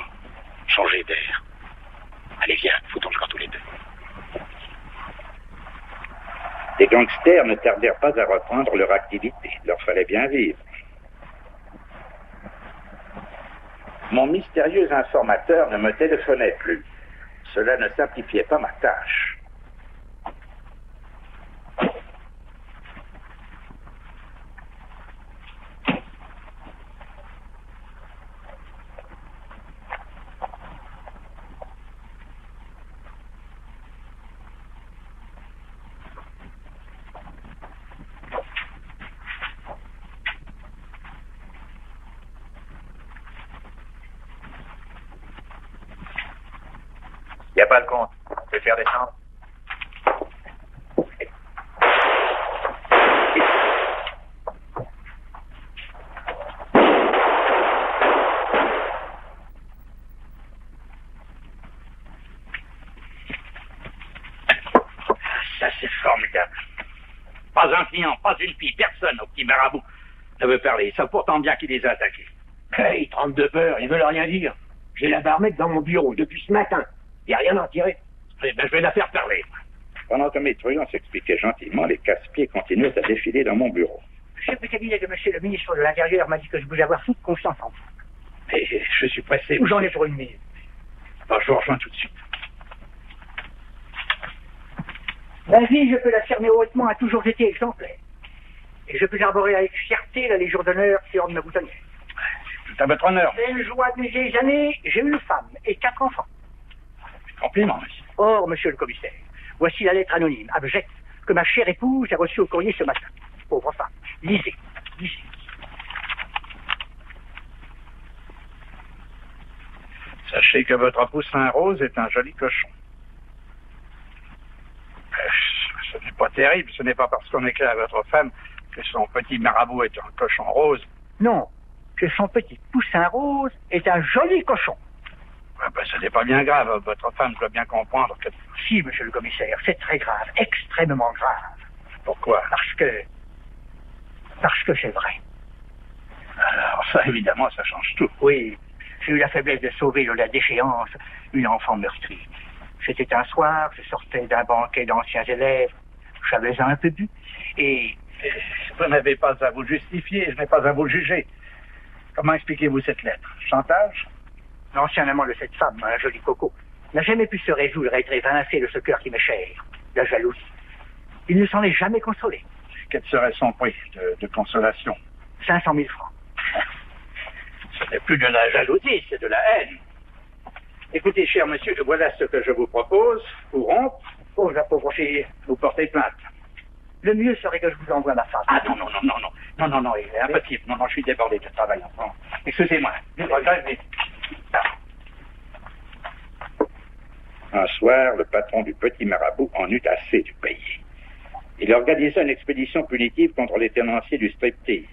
Speaker 8: Changer d'air. Allez, viens, foutons le camp tous les deux.
Speaker 1: Les gangsters ne tardèrent pas à reprendre leur activité. Il leur fallait bien vivre. Mon mystérieux informateur ne me téléphonait plus. Cela ne simplifiait pas ma tâche.
Speaker 2: Il n'y a pas de compte. Je vais faire descendre.
Speaker 1: Ça, c'est formidable. Pas un client, pas une fille, personne au petit marabout ne veut parler. Ils savent pourtant bien qui les a attaqués.
Speaker 5: Hey, ils tremblent de peur, ils veulent rien dire. J'ai la barmette dans mon bureau depuis ce matin. Il n'y a rien à en tirer.
Speaker 1: Eh ben, je vais la faire parler. Pendant que mes truands s'expliquaient gentiment, les casse-pieds continuaient à défiler dans mon bureau.
Speaker 5: Le chef de cabinet de monsieur le ministre de l'Intérieur m'a dit que je voulais avoir toute confiance en vous.
Speaker 1: Et je suis pressé.
Speaker 5: J'en ai pour une minute.
Speaker 1: Alors, je vous rejoins tout de suite.
Speaker 5: Ma vie, je peux l'affirmer hautement, a toujours été exemplaire. Et je peux arborer avec fierté la Légion d'honneur si on me vous donne.
Speaker 1: Tout à votre honneur.
Speaker 5: Belle joie de mes vieilles années, j'ai une femme et 4 enfants.
Speaker 1: Compliment, monsieur.
Speaker 5: Or, monsieur le commissaire, voici la lettre anonyme, abjecte, que ma chère épouse a reçue au courrier ce matin. Pauvre femme. Lisez, lisez.
Speaker 1: Sachez que votre poussin rose est un joli cochon. Ce n'est pas terrible, ce n'est pas parce qu'on écrit à votre femme que son petit marabout est un cochon rose.
Speaker 5: Non, que son petit poussin rose est un joli cochon.
Speaker 1: Ce n'est pas bien grave, votre femme doit bien comprendre que...
Speaker 5: Si, monsieur le commissaire, c'est très grave, extrêmement grave.
Speaker 1: Pourquoi?
Speaker 5: Parce que c'est vrai.
Speaker 1: Alors ça, évidemment, ça change tout.
Speaker 5: Oui, j'ai eu la faiblesse de sauver lors de la déchéance une enfant meurtrie. C'était un soir, je sortais d'un banquet d'anciens élèves, j'avais un peu bu, et...
Speaker 1: Vous n'avez pas à vous justifier, je n'ai pas à vous juger. Comment expliquez-vous cette lettre? Chantage?
Speaker 5: L'ancien amant de cette femme, un joli coco, n'a jamais pu se résoudre à être évincé de ce cœur qui m'est cher, la jalousie. Il ne s'en est jamais consolé.
Speaker 1: Quel serait son prix de consolation?
Speaker 5: 500 000 francs.
Speaker 1: Ce n'est plus de la jalousie, c'est de la haine. Écoutez, cher monsieur, voilà ce que je vous propose. Pour rompre,
Speaker 5: oh, la pauvre fille,
Speaker 1: vous portez plainte.
Speaker 5: Le mieux serait que je vous envoie ma femme.
Speaker 1: Ah non, il est impossible. Non, je suis débordé de travail en France. Excusez-moi. Un soir, le patron du petit marabout en eut assez du payer. Il organisa une expédition punitive contre les tenanciers du striptease.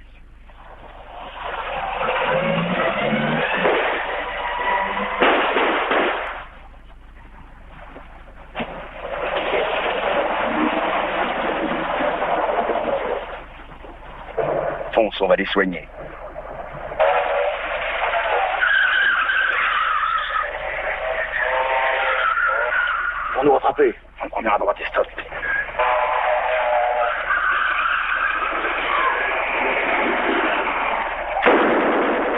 Speaker 9: Fonce, on va les soigner.
Speaker 8: Pour nous rattraper, on prend à droite et stop.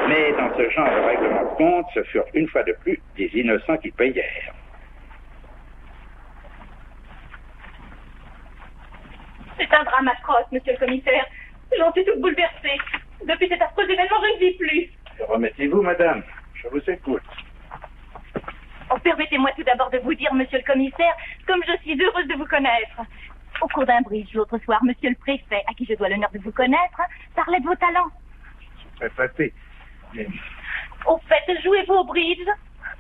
Speaker 1: Mais dans ce genre de règlement de compte, ce furent une fois de plus des innocents qui payèrent.
Speaker 6: C'est un drame atroce, monsieur le commissaire. J'en suis toute bouleversée. Depuis cet affreux événement, je ne vis plus.
Speaker 1: Remettez-vous, madame. Je vous écoute.
Speaker 6: Oh, permettez-moi tout d'abord de vous dire, monsieur le commissaire, comme je suis heureuse de vous connaître. Au cours d'un bridge l'autre soir, monsieur le préfet, à qui je dois l'honneur de vous connaître, parlait de vos talents.
Speaker 1: Très flatté. Mais...
Speaker 6: Au fait, jouez-vous au bridge?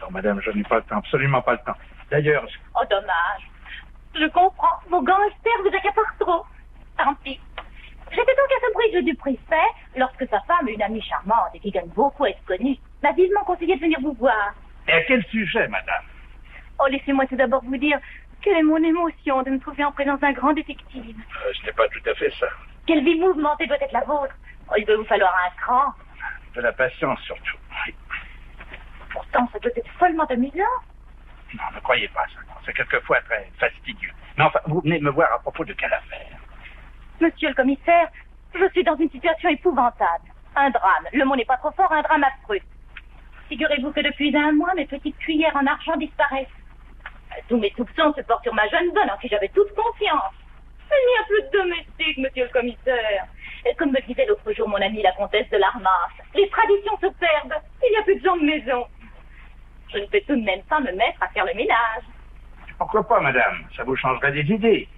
Speaker 1: Non, madame, je n'ai pas le temps, absolument pas le temps. D'ailleurs...
Speaker 6: Oh, dommage. Je comprends. Vos gangsters vous accaparent trop. Tant pis. J'étais donc à ce bridge du préfet lorsque sa femme, une amie charmante et qui gagne beaucoup à être connue, m'a vivement conseillé de venir vous voir.
Speaker 1: Et à quel sujet, madame?
Speaker 6: Oh, laissez-moi tout d'abord vous dire quelle est mon émotion de me trouver en présence d'un grand détective.
Speaker 1: Ce n'est pas tout à fait ça.
Speaker 6: Quelle vie mouvementée doit être la vôtre. Oh, il doit vous falloir un cran.
Speaker 1: De la patience, surtout. Oui.
Speaker 6: Pourtant, ça doit être follement amusant.
Speaker 1: Non, ne croyez pas ça. C'est quelquefois très fastidieux. Mais enfin, vous venez me voir à propos de quelle affaire?
Speaker 6: Monsieur le commissaire, je suis dans une situation épouvantable. Un drame. Le mot n'est pas trop fort, un drame affreux. Figurez-vous que depuis un mois, mes petites cuillères en argent disparaissent. Tous mes soupçons se portent sur ma jeune bonne en qui j'avais toute confiance. Il n'y a plus de domestique, monsieur le commissaire. Et comme me disait l'autre jour mon amie la comtesse de Larmas, les traditions se perdent. Il n'y a plus de gens de maison. Je ne peux tout de même pas me mettre à faire le ménage.
Speaker 1: Pourquoi pas, madame? Ça vous changerait des idées.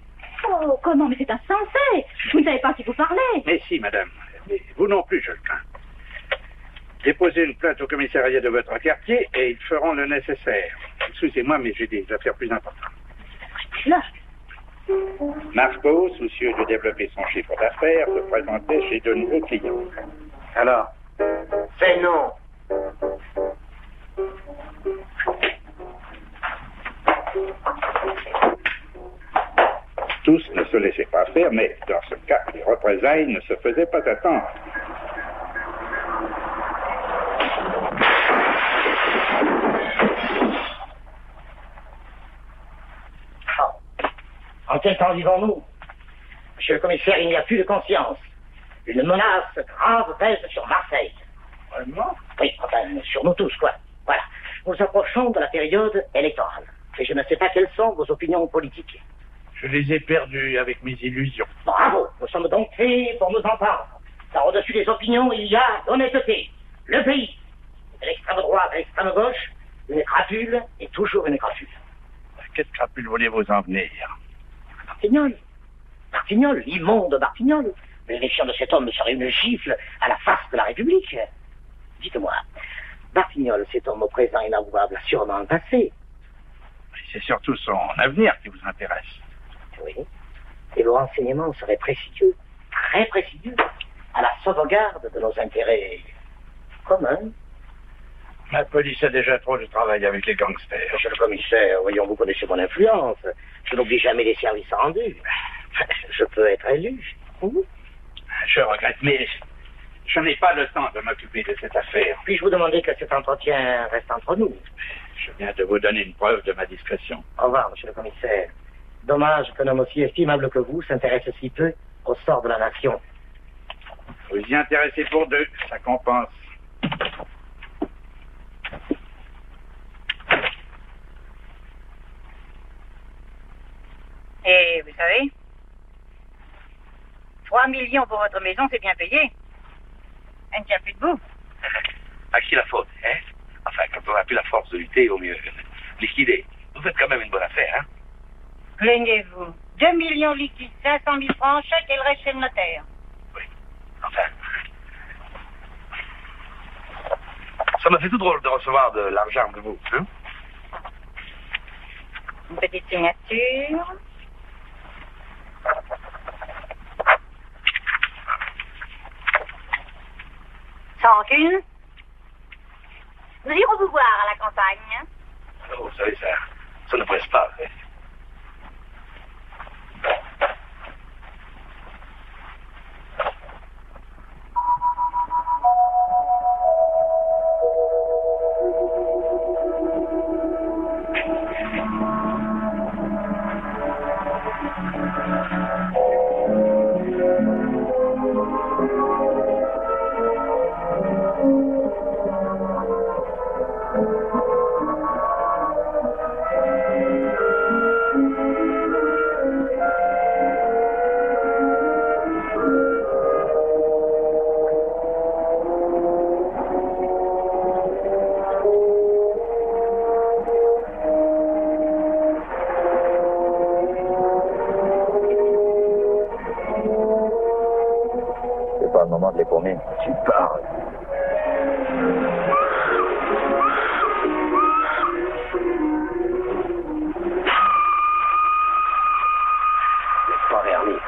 Speaker 6: Oh, comment? Mais c'est insensé. Vous ne savez pas à qui vous parlez.
Speaker 1: Mais si, madame. Mais vous non plus, je le crains. Déposez une plainte au commissariat de votre quartier et ils feront le nécessaire. Excusez-moi, mais j'ai des affaires plus importantes.
Speaker 6: Là.
Speaker 1: Marco, soucieux de développer son chiffre d'affaires, se présentait chez de nouveaux clients.
Speaker 8: Alors, c'est non.
Speaker 1: Tous ne se laissaient pas faire, mais dans ce cas, les représailles ne se faisaient pas attendre.
Speaker 5: En quel temps vivons-nous? Monsieur le commissaire, il n'y a plus de conscience. Une menace grave pèse sur Marseille.
Speaker 1: Vraiment?
Speaker 5: Oui, enfin, sur nous tous, quoi. Voilà. Nous approchons de la période électorale. Et je ne sais pas quelles sont vos opinions politiques.
Speaker 1: Je les ai perdus avec mes illusions.
Speaker 5: Bravo, nous sommes donc faits pour nous entendre. Car au-dessus des opinions, il y a l'honnêteté. Le pays, de l'extrême droite à l'extrême gauche, une crapule et toujours une crapule.
Speaker 1: Quelle crapule voulez-vous en venir?
Speaker 5: Martignol. Martignol, l'immonde Martignol. L'élection de cet homme serait une gifle à la face de la République. Dites-moi, Martignol, cet homme au présent inavouable, a sûrement un passé.
Speaker 1: C'est surtout son avenir qui vous intéresse.
Speaker 5: Oui. Et vos renseignements seraient précieux, très précieux, à la sauvegarde de nos intérêts communs.
Speaker 1: La police a déjà trop de travail avec les gangsters.
Speaker 5: Monsieur le commissaire, voyons, vous connaissez mon influence. Je n'oublie jamais les services rendus. Je peux être élu.
Speaker 1: Je regrette, mais je n'ai pas le temps de m'occuper de cette affaire.
Speaker 5: Puis-je vous demander que cet entretien reste entre nous?
Speaker 1: Je viens de vous donner une preuve de ma discrétion.
Speaker 5: Au revoir, monsieur le commissaire. Dommage qu'un homme aussi estimable que vous s'intéresse si peu au sort de la nation.
Speaker 1: Vous y intéressez pour deux, ça compense.
Speaker 7: Et vous savez, 3 millions pour votre maison, c'est bien payé. Elle ne tient plus debout.
Speaker 8: À qui la faute, hein? Enfin, quand on n'a plus la force de lutter, au mieux liquider. Vous faites quand même une bonne affaire, hein?
Speaker 7: Plaignez-vous. 2 millions liquides, 500 000 francs en chèque et le reste chez le notaire.
Speaker 8: Oui. Enfin. Ça me fait tout drôle de recevoir de l'argent de vous, hein?
Speaker 7: Une petite signature. Sans rancune. Nous irons vous voir à la campagne.
Speaker 8: Alors, vous savez, ça ne presse pas. Hein?
Speaker 4: De les paumer. Tu parles.
Speaker 8: Pas vernis.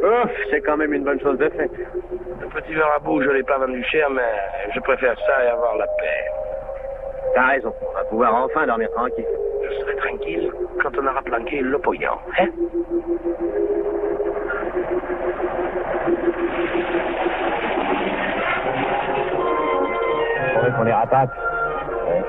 Speaker 12: Ouf, c'est quand même une bonne chose de faite.
Speaker 8: Le petit verre à bout, je ne l'ai pas vendu cher, mais je préfère ça et avoir la paix.
Speaker 4: T'as raison. On va pouvoir enfin dormir tranquille.
Speaker 8: Je serai tranquille quand on aura planqué le pognon, hein?
Speaker 4: Faudrait qu'on les rattrape. Ouais.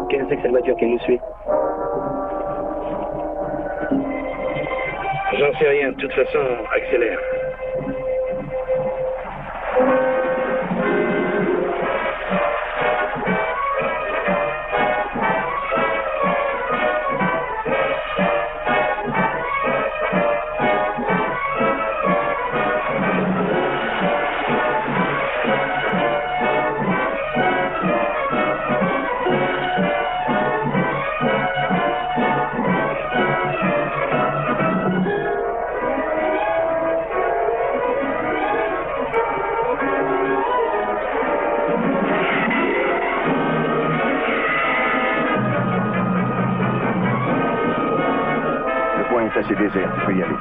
Speaker 8: Qu'est-ce que c'est que cette voiture qui nous suit? J'en sais rien. De toute façon, accélère.
Speaker 13: désert, tu peux y aller.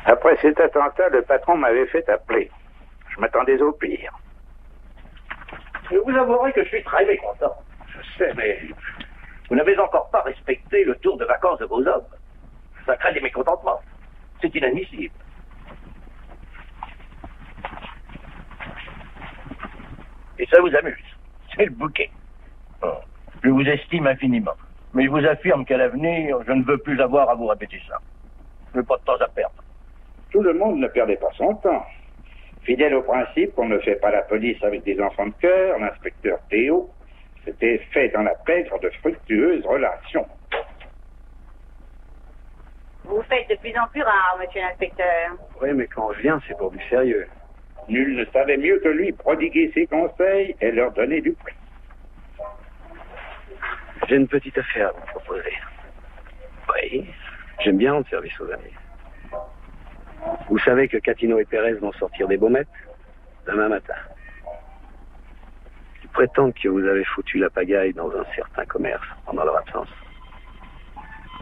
Speaker 1: Après cet attentat, le patron m'avait fait appeler. Je m'attendais au pire.
Speaker 5: Je vous avouerai que je suis très mécontent. Je sais, mais vous n'avez encore pas respecté le tour de vacances de vos hommes. Ça crée des mécontentements. C'est inadmissible. Et ça vous amuse. C'est le bouquet. Je vous estime infiniment. Mais je vous affirme qu'à l'avenir, je ne veux plus avoir à vous répéter ça. Je n'ai pas de temps à perdre.
Speaker 1: Tout le monde ne perdait pas son temps. Fidèle au principe qu'on ne fait pas la police avec des enfants de cœur, l'inspecteur Théo s'était fait dans la pègre de fructueuses relations.
Speaker 7: Vous vous faites de plus en plus rare, monsieur l'inspecteur.
Speaker 12: Oui, mais quand je viens, c'est pour du sérieux.
Speaker 1: Nul ne savait mieux que lui prodiguer ses conseils et leur donner du prix.
Speaker 12: J'ai une petite affaire à vous proposer. Oui, j'aime bien rendre service aux amis. Vous savez que Catino et Pérez vont sortir des baumettes demain matin. Ils prétendent que vous avez foutu la pagaille dans un certain commerce pendant leur absence.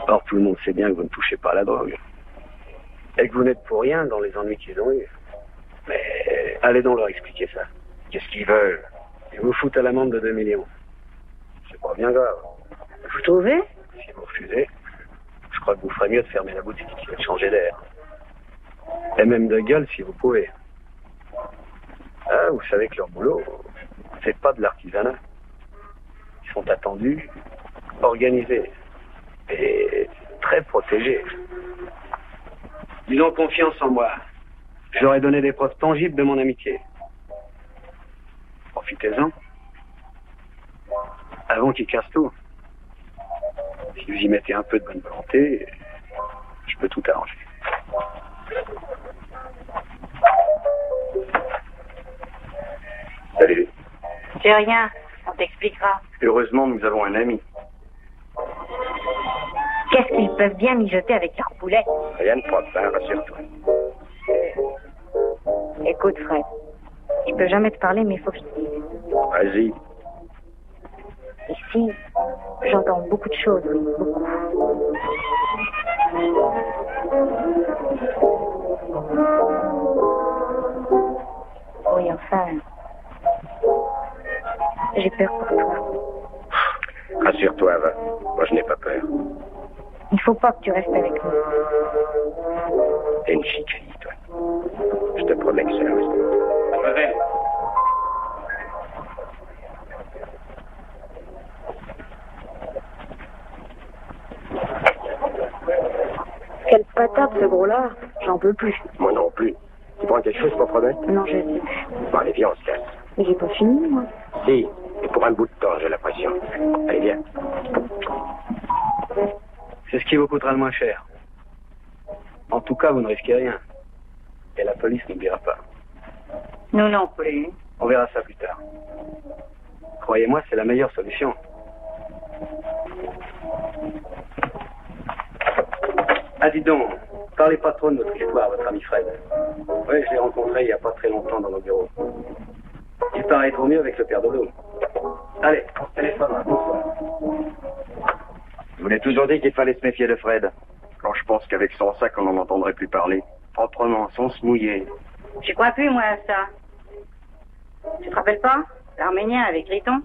Speaker 12: Or, tout le monde sait bien que vous ne touchez pas à la drogue. Et que vous n'êtes pour rien dans les ennuis qu'ils ont eus. Mais allez donc leur expliquer ça. Qu'est-ce qu'ils veulent? Ils vous foutent à l'amende de 2 millions. C'est pas bien grave.
Speaker 7: Vous trouvez?
Speaker 12: Si vous refusez, je crois que vous ferez mieux de fermer la boutique et de changer d'air. Et même de gueule si vous pouvez. Ah, vous savez que leur boulot, c'est pas de l'artisanat. Ils sont attendus, organisés et très protégés. Ils ont confiance en moi. Je leur ai donné des preuves tangibles de mon amitié. Profitez-en. Avant qu'ils cassent tout. Si vous y mettez un peu de bonne volonté, je peux tout arranger.
Speaker 9: Salut.
Speaker 7: C'est rien, on t'expliquera.
Speaker 9: Heureusement, nous avons un ami.
Speaker 14: Qu'est-ce qu'ils peuvent bien mijoter avec leur poulet?
Speaker 9: Rien de propre, hein, rassure-toi.
Speaker 14: Écoute, Fred, je peux jamais te parler, mais il faut que je te dise.
Speaker 9: Vas-y.
Speaker 14: Ici, j'entends beaucoup de choses, oui, beaucoup. Oui, enfin, j'ai peur pour toi.
Speaker 9: Rassure-toi, va. Moi, je n'ai pas peur.
Speaker 14: Il faut pas que tu restes avec nous.
Speaker 9: T'es une chic fille, toi. Je te promets que c'est la reste.
Speaker 5: Mademoiselle.
Speaker 14: Quelle patate, ce gros-là. J'en peux plus.
Speaker 9: Moi non plus. Tu prends quelque chose pour Fred?
Speaker 14: Non, je sais.
Speaker 9: Bon, allez, viens, on se casse.
Speaker 14: Mais j'ai pas fini, moi.
Speaker 9: Si, et pour un bout de temps, j'ai l'impression. Allez, viens.
Speaker 12: C'est ce qui vous coûtera le moins cher. En tout cas, vous ne risquez rien. Et la police n'oubliera pas.
Speaker 7: Nous non plus.
Speaker 12: On verra ça plus tard. Croyez-moi, c'est la meilleure solution. Ah, dis donc, parlez pas trop de notre histoire, votre ami Fred. Oui, je l'ai rencontré il n'y a pas très longtemps dans nos bureaux. Il paraît trop mieux avec le père Dodo. Allez, on se téléphonera. Bonsoir.
Speaker 9: Je vous l'ai toujours dit qu'il fallait se méfier de Fred. Quand je pense qu'avec son sac, on n'en entendrait plus parler. Proprement, sans se mouiller.
Speaker 7: J'y crois plus, moi, à ça. Tu te rappelles pas? L'Arménien avec Griton?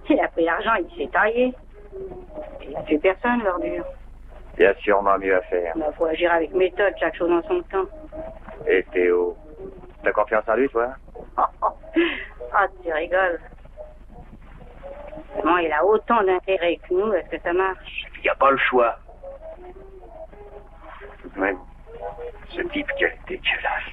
Speaker 7: Il a pris l'argent, il s'est taillé. Il a tué personne, l'ordure.
Speaker 9: Il y a sûrement mieux à faire.
Speaker 7: Il faut agir avec méthode, chaque chose en son temps.
Speaker 9: Et Théo, t'as confiance en lui, toi?
Speaker 7: Ah, tu rigoles. Comment il a autant d'intérêt que nous, est-ce que ça marche?
Speaker 9: Il n'y a pas le choix. Tout de même, ce type, quel dégueulasse.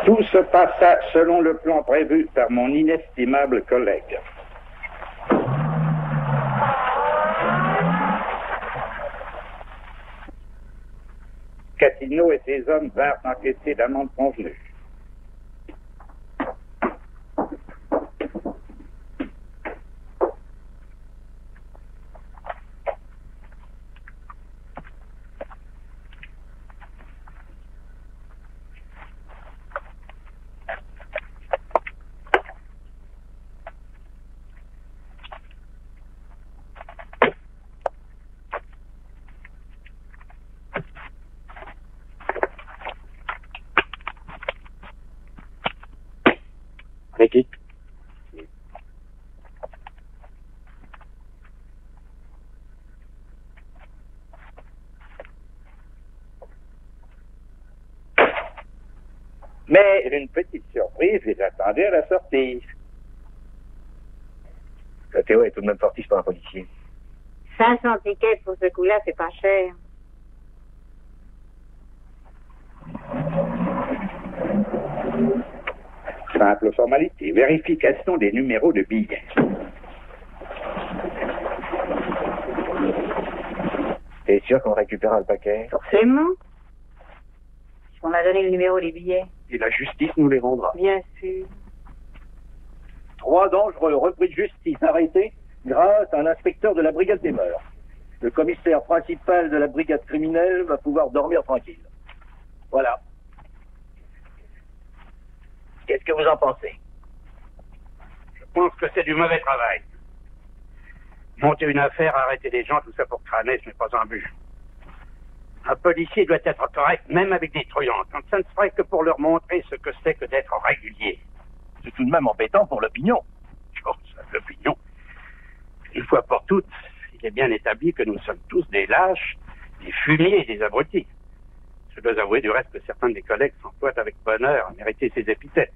Speaker 1: Tout se passa selon le plan prévu par mon inestimable collègue. Catino et ses hommes vinrent encaisser l'amende convenue.
Speaker 9: Ricky.
Speaker 1: Mais une petite surprise les attendait à la sortie.
Speaker 9: Le Théo est tout de même fortiche pour un policier.
Speaker 7: 500 tickets pour ce coup-là, c'est pas cher.
Speaker 1: Simple formalité, vérification des numéros de billets.
Speaker 9: T'es sûr qu'on récupérera le paquet?
Speaker 7: Forcément. On a donné le numéro des billets.
Speaker 12: Et la justice nous les rendra.
Speaker 7: Bien sûr.
Speaker 5: 3 dangereux repris de justice arrêtés grâce à un inspecteur de la brigade des mœurs. Le commissaire principal de la brigade criminelle va pouvoir dormir tranquille. Voilà.
Speaker 8: Qu'est-ce que vous en pensez?
Speaker 3: Je pense que c'est du mauvais travail. Monter une affaire, arrêter des gens, tout ça pour crâner, ce n'est pas un but. Un policier doit être correct, même avec des truands, quand ça ne serait que pour leur montrer ce que c'est que d'être régulier.
Speaker 8: C'est tout de même embêtant pour l'opinion.
Speaker 3: Oh, ça, l'opinion. Une fois pour toutes, il est bien établi que nous sommes tous des lâches, des fumiers et des abrutis. Je dois avouer du reste que certains de mes collègues s'emploient avec bonheur à mériter ces épithètes.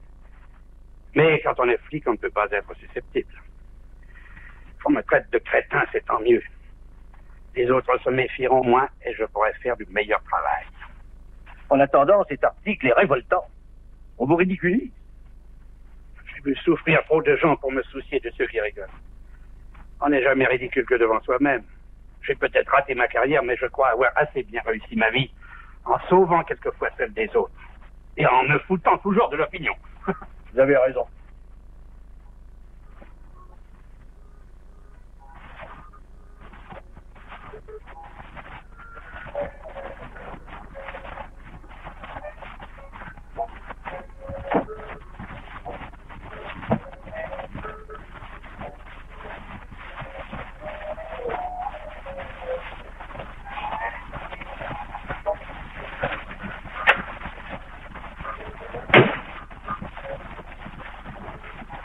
Speaker 3: Mais quand on est flic, on ne peut pas être susceptible. Qu'on me traite de crétin, c'est tant mieux. Les autres se méfieront moins et je pourrai faire du meilleur travail.
Speaker 8: En attendant, cet article est révoltant. On vous ridiculise.
Speaker 3: J'ai vu souffrir trop de gens pour me soucier de ceux qui rigolent. On n'est jamais ridicule que devant soi-même. J'ai peut-être raté ma carrière, mais je crois avoir assez bien réussi ma vie en sauvant quelquefois celle des autres et en me foutant toujours de l'opinion.
Speaker 8: Vous avez raison.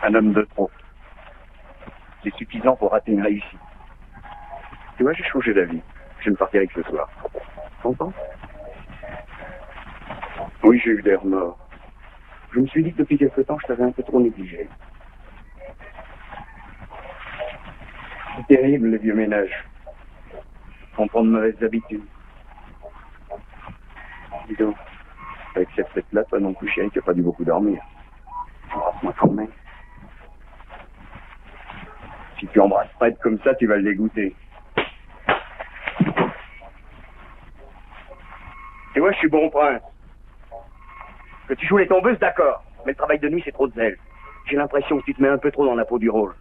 Speaker 12: Un homme de trop. C'est suffisant pour rater une réussite. Tu vois, j'ai changé d'avis. Je ne partirai que ce soir. Content? Oui, j'ai eu des remords. Je me suis dit que depuis quelque temps, je t'avais un peu trop négligé. C'est terrible, le vieux ménage. On prend de mauvaises habitudes. Dis donc, avec cette fête-là, toi non plus, chérie, tu n'as pas dû beaucoup dormir. Embrasse-moi quand même. Si tu embrasses Fred comme ça, tu vas le dégoûter. Tu vois, je suis bon prince.
Speaker 4: Que tu joues les tombeuses, d'accord. Mais le travail de nuit, c'est trop de zèle. J'ai l'impression que tu te mets un peu trop dans la peau du rôle.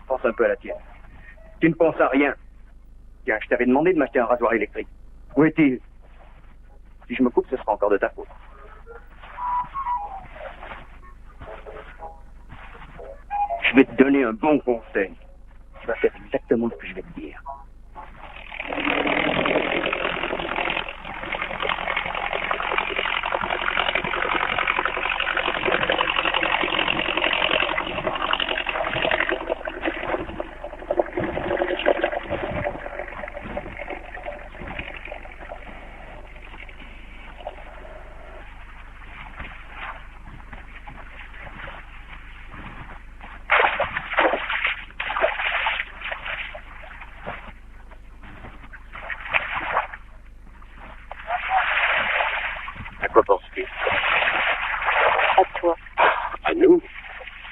Speaker 4: Pense un peu à la tienne. Tu ne penses à rien. Tiens, je t'avais demandé de m'acheter un rasoir électrique. Où est-il? Si je me coupe, ce sera encore de ta faute. Je vais te donner un bon conseil. Tu vas faire exactement ce que je vais te dire.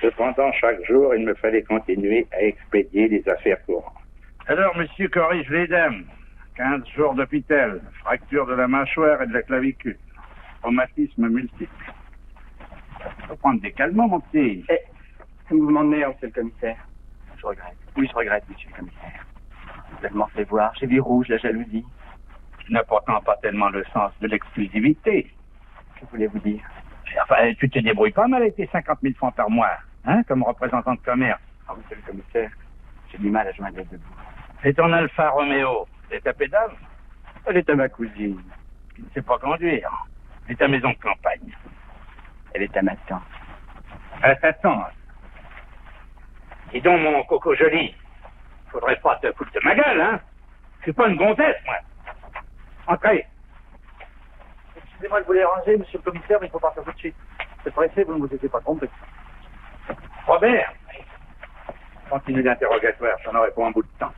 Speaker 1: Cependant, chaque jour, il me fallait continuer à expédier les affaires courantes. Alors, monsieur corrige les dames. 15 jours d'hôpital, fracture de la mâchoire et de la clavicule, traumatisme multiple. Faut prendre des calmants, mon petit.
Speaker 4: Vous m'emmenez, monsieur le commissaire. Je regrette. Oui, je regrette, monsieur le commissaire. Vous avez m'en fait voir, j'ai vu rouge, la jalousie.
Speaker 1: Tu n'as pourtant pas tellement le sens de l'exclusivité.
Speaker 4: Que voulez-vous dire?
Speaker 1: Enfin, tu te débrouilles pas mal avec tes 50 000 francs par mois, hein, comme représentant de commerce.
Speaker 4: Ah, monsieur le commissaire, j'ai du mal à joindre les deux bouts.
Speaker 1: C'est ton Alfa Romeo. C'est ta pédale?
Speaker 4: Elle est à ma cousine.
Speaker 1: Qui ne sait pas conduire. C'est ta maison de campagne.
Speaker 4: Elle est à ma tante.
Speaker 1: À ta tante? Dis donc, mon coco joli, faudrait pas te foutre de ma gueule, hein? Je suis pas une gonzesse, moi. Entrez.
Speaker 4: Excusez-moi de vous déranger, monsieur le commissaire, mais il faut partir tout de suite. C'est pressé, vous ne vous étiez pas trompé.
Speaker 1: Robert, continue l'interrogatoire, j'en aurai pour un bout de temps.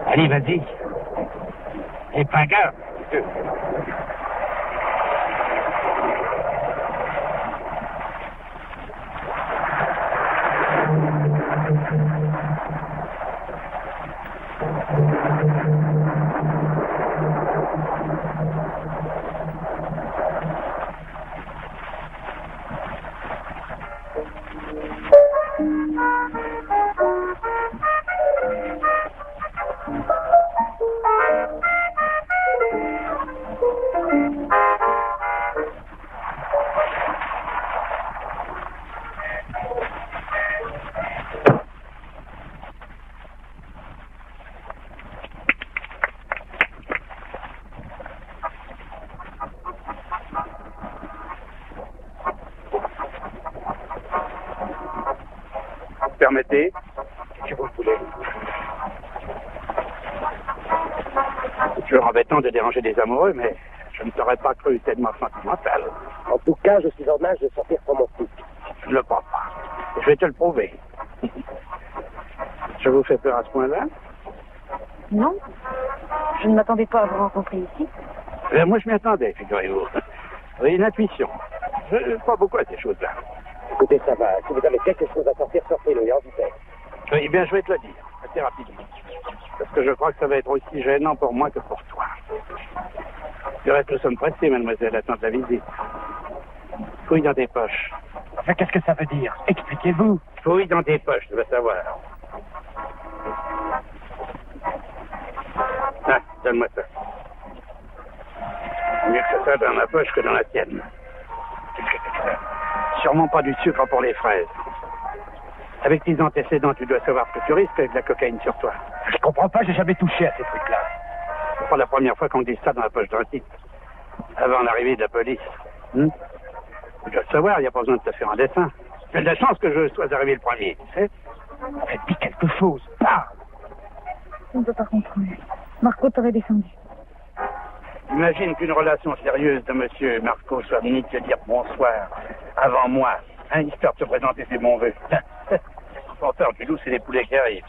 Speaker 1: Allez, vas-y. Et pas gaffe. Permettez, je vous voulez. C'est toujours embêtant de déranger des amoureux, mais je ne t'aurais pas cru tellement sentimental.
Speaker 13: En tout cas, je suis en âge de sortir romantique.
Speaker 1: Je ne le crois pas. Je vais te le prouver. Je vous fais peur à ce point-là?
Speaker 14: Non, je ne m'attendais pas à vous rencontrer ici.
Speaker 1: Moi, je m'y attendais, figurez-vous. Oui, une intuition. Je ne crois pas beaucoup à ces choses-là.
Speaker 13: Écoutez, ça va. Si vous avez quelque chose à sortir, sortez-le et en vitesse.
Speaker 1: Eh bien, je vais te le dire, assez rapidement. Parce que je crois que ça va être aussi gênant pour moi que pour toi. Du reste, nous sommes pressés, mademoiselle, à attendre la visite. Fouille dans tes poches.
Speaker 4: Enfin, qu'est-ce que ça veut dire? Expliquez-vous.
Speaker 1: Fouille dans tes poches, tu vas savoir. Ah, donne-moi ça. Mieux que ça dans ma poche que dans la tienne. Qu'est-ce que c'est que ça? Sûrement pas du sucre pour les fraises. Avec tes antécédents, tu dois savoir ce que tu risques avec de la cocaïne sur toi.
Speaker 4: Je comprends pas, j'ai jamais touché à ces trucs-là.
Speaker 1: C'est pas la première fois qu'on glisse ça dans la poche d'un type. Avant l'arrivée de la police. Tu dois le savoir, il n'y a pas besoin de te faire un dessin. J'ai de la chance que je sois arrivé le premier, tu sais.
Speaker 4: Dis quelque chose, parle.
Speaker 14: On ne peut pas comprendre. Marco t'aurait descendu.
Speaker 1: Imagine qu'une relation sérieuse de monsieur Marco soit venue te dire bonsoir avant moi, hein, histoire de te présenter ses bons vœux. Pourtant, du loup, c'est des poulets qui arrivent.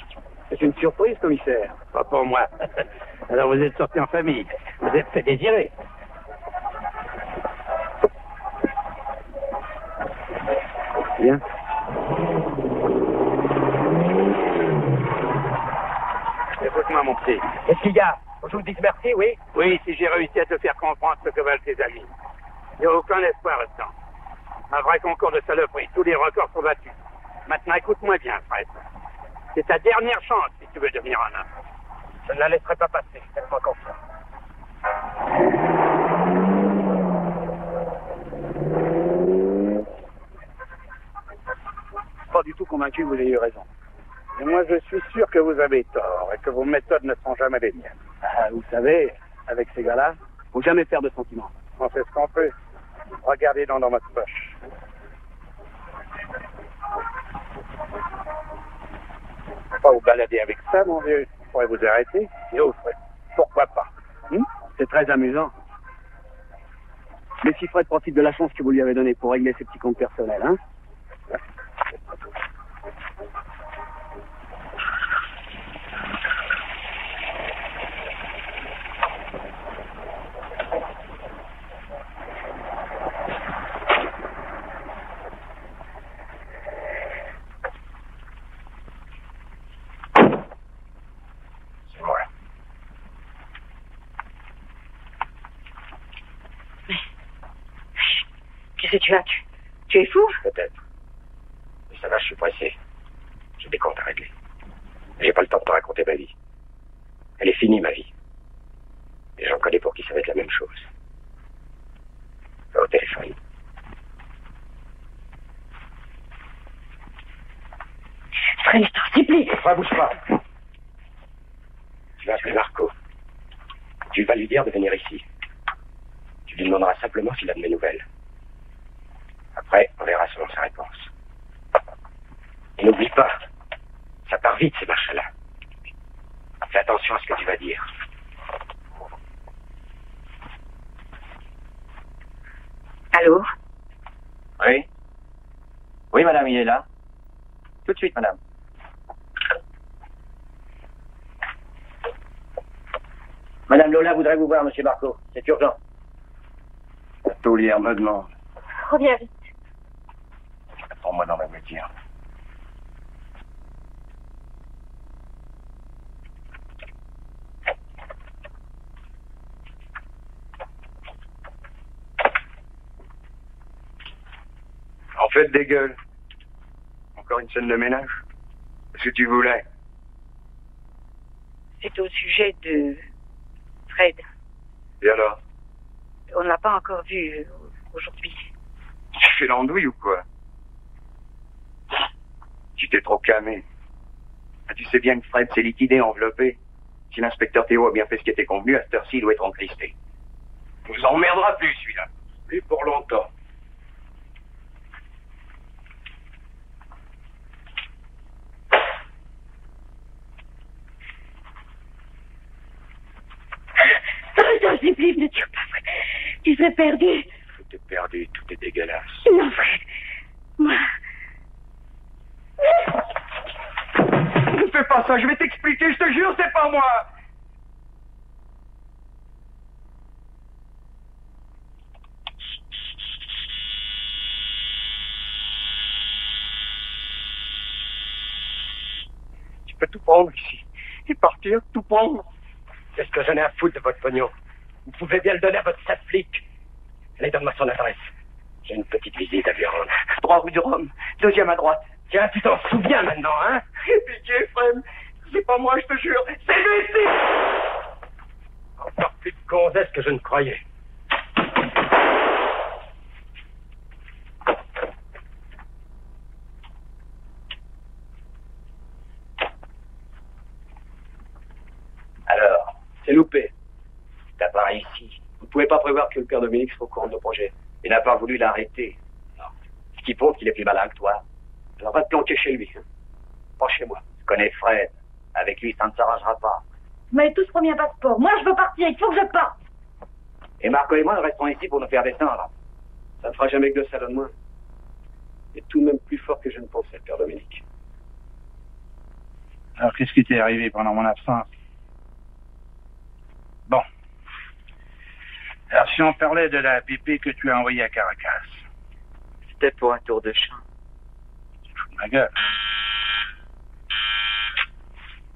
Speaker 4: C'est une surprise, commissaire.
Speaker 1: Pas pour moi. Alors vous êtes sortis en famille. Vous êtes fait désirer.
Speaker 4: Bien.
Speaker 15: montrer.
Speaker 8: Qu'est-ce qu'il y a? Faut que je vous dise merci, oui?
Speaker 15: Oui, si j'ai réussi à te faire comprendre ce que veulent tes amis. Il n'y a aucun espoir là-dedans. Un vrai concours de saloperie. Tous les records sont battus. Maintenant, écoute-moi bien, Fred. C'est ta dernière chance si tu veux devenir un homme.
Speaker 8: Je ne la laisserai pas passer, faites-moi confiance.
Speaker 15: Pas du tout convaincu que vous ayez eu raison. Et moi, je suis sûr que vous avez tort et que vos méthodes ne seront jamais les miennes.
Speaker 12: Ah, vous savez, avec ces gars-là, faut jamais faire de sentiments.
Speaker 15: On fait ce qu'on peut. Regardez donc dans votre poche. Faut pas vous balader avec ça, mon vieux. Je pourrais vous arrêter. Et oh, Fred, pourquoi pas?
Speaker 12: C'est très amusant. Mais si Fred profite de la chance que vous lui avez donnée pour régler ses petits comptes personnels, hein?
Speaker 7: Qu'est-ce que tu as? Tu es fou?
Speaker 8: Peut-être. Mais ça va, je suis pressé. J'ai des comptes à régler. J'ai pas le temps de te raconter ma vie. Elle est finie, ma vie. Et j'en connais pour qui ça va être la même chose. Au téléphone.
Speaker 7: Fred, je t'en supplie.
Speaker 8: Enfin, bouge pas. Tu vas appeler Marco. Tu vas lui dire de venir ici. Tu lui demanderas simplement s'il a de mes nouvelles. Après, on verra selon sa réponse. Et n'oublie pas, ça part vite ces marches-là. Fais attention à ce que tu vas dire.
Speaker 7: Allô?
Speaker 9: Oui. Oui, madame, il est là. Tout de suite, madame. Madame Lola voudrait vous voir, monsieur Marco. C'est urgent. La taulière me demande.
Speaker 14: Reviens vite.
Speaker 9: Attends-moi dans la voiture. En fait, des gueules. Encore une scène de ménage. Qu'est-ce que tu voulais?
Speaker 7: C'est au sujet de Fred.
Speaker 9: Et alors?
Speaker 7: On ne l'a pas encore vu aujourd'hui.
Speaker 9: Tu fais l'andouille ou quoi? Tu t'es trop camé. Ah, tu sais bien que Fred s'est liquidé, enveloppé. Si l'inspecteur Théo a bien fait ce qui était convenu, à cette heure-ci, il doit être enclisté. Il nous emmerdera plus, celui-là. Plus pour longtemps.
Speaker 7: Je t'en supplie, ne tue pas, Fred. Tu serais perdu.
Speaker 9: Tout est perdu, tout est dégueulasse.
Speaker 7: Non, Fred. Moi...
Speaker 9: Ne fais pas ça, je vais t'expliquer, je te jure, c'est pas moi.
Speaker 8: Tu peux tout prendre ici. Et partir, tout prendre. Qu'est-ce que j'en ai à foutre de votre pognon? Vous pouvez bien le donner à votre sale flic. Allez, donne-moi son adresse. J'ai une petite visite à lui rendre. 3 rue du Rhum, 2e à droite. Tiens, tu t'en souviens maintenant, hein? Pitié, frère. C'est pas moi, je te jure. C'est lui-ci! Encore plus de gonzesse que je ne croyais. Alors, c'est loupé. T'as pas réussi. Vous ne pouvez pas prévoir que le père Dominique soit au courant de nos projets. Il n'a pas voulu l'arrêter. Non. Ce qui prouve qu'il est plus malin que toi. Alors va te planquer chez lui. Hein. Pas chez moi. Je connais Fred. Avec lui, ça ne s'arrangera pas.
Speaker 14: Vous m'avez tous promis un passeport. Moi, je veux partir. Il faut que je parte.
Speaker 9: Et Marco et moi, nous restons ici pour nous faire descendre.
Speaker 12: Ça ne fera jamais que 2 salons de moins. Et tout de même plus fort que je ne pensais, le père Dominique.
Speaker 15: Alors, qu'est-ce qui t'est arrivé pendant mon absence? Bon. Alors, si on parlait de la pépé que tu as envoyée à Caracas.
Speaker 9: C'était pour un tour de champ.
Speaker 15: Tu fous de ma gueule.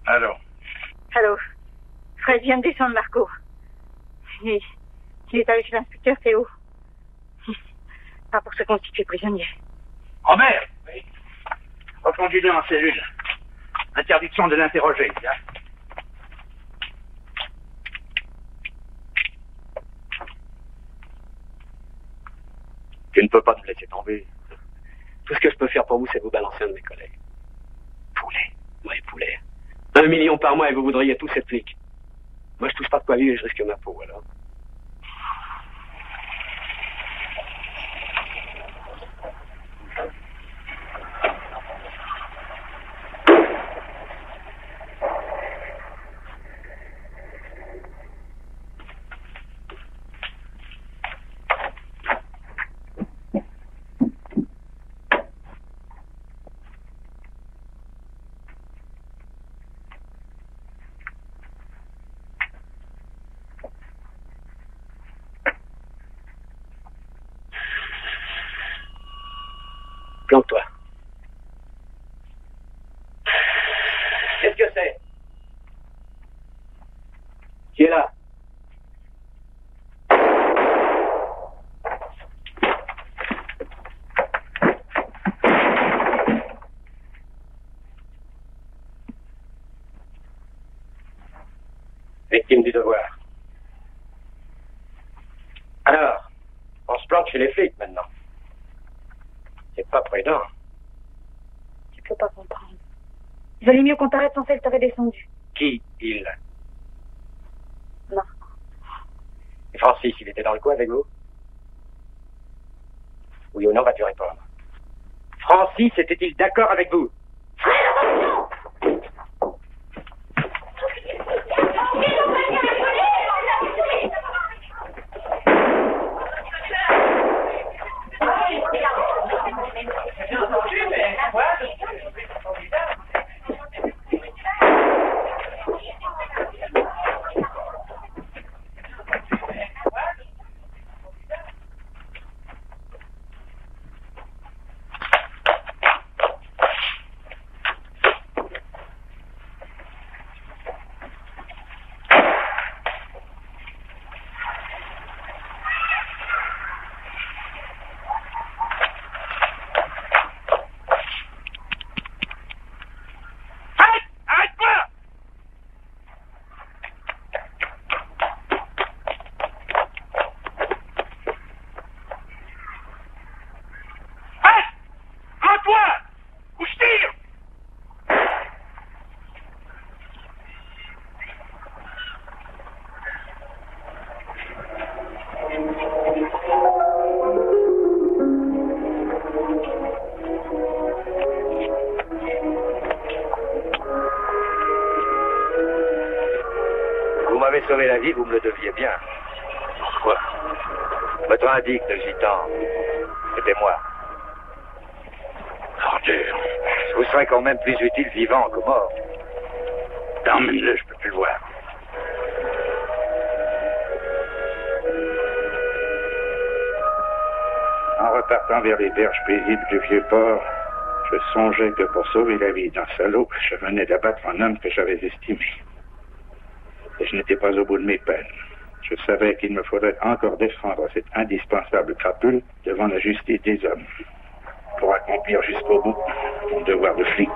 Speaker 15: Allô?
Speaker 7: Allô? Fred vient de descendre, Marco. Il est avec l'inspecteur Théo. Pas pour se constituer prisonnier.
Speaker 15: Robert! Oui. Reconduis-le en cellule. Interdiction de l'interroger.
Speaker 12: Tu ne peux pas nous laisser tomber. Tout ce que je peux faire pour vous, c'est vous balancer un de mes collègues. Poulet. Oui, Poulet. 1 million par mois et vous voudriez tous être flics. Moi, je touche pas de quoi vivre et je risque ma peau, alors. Planque-toi. Qu'est-ce que c'est? Qui est là? Victime du devoir. Alors, on se plante chez les flics maintenant. C'est pas prudent.
Speaker 14: Tu peux pas comprendre. Il valait mieux qu'on t'arrête sans celle que t'avais descendu.
Speaker 12: Qui, il?
Speaker 14: Non.
Speaker 12: Et Francis, il était dans le coin avec vous? Oui ou non, vas-tu répondre? Francis, était-il d'accord avec vous? Sauver la vie, vous me le deviez bien. Pourquoi? Votre indique de gitan, c'était moi.
Speaker 1: Ordure.
Speaker 12: Je vous serais quand même plus utile vivant que mort.
Speaker 1: Emmène-le, je peux plus le voir. En repartant vers les berges paisibles du Vieux-Port, je songeais que pour sauver la vie d'un salaud, je venais d'abattre un homme que j'avais estimé. Et je n'étais pas au bout de mes peines. Je savais qu'il me faudrait encore défendre cette indispensable crapule devant la justice des hommes, pour accomplir jusqu'au bout mon devoir de flic.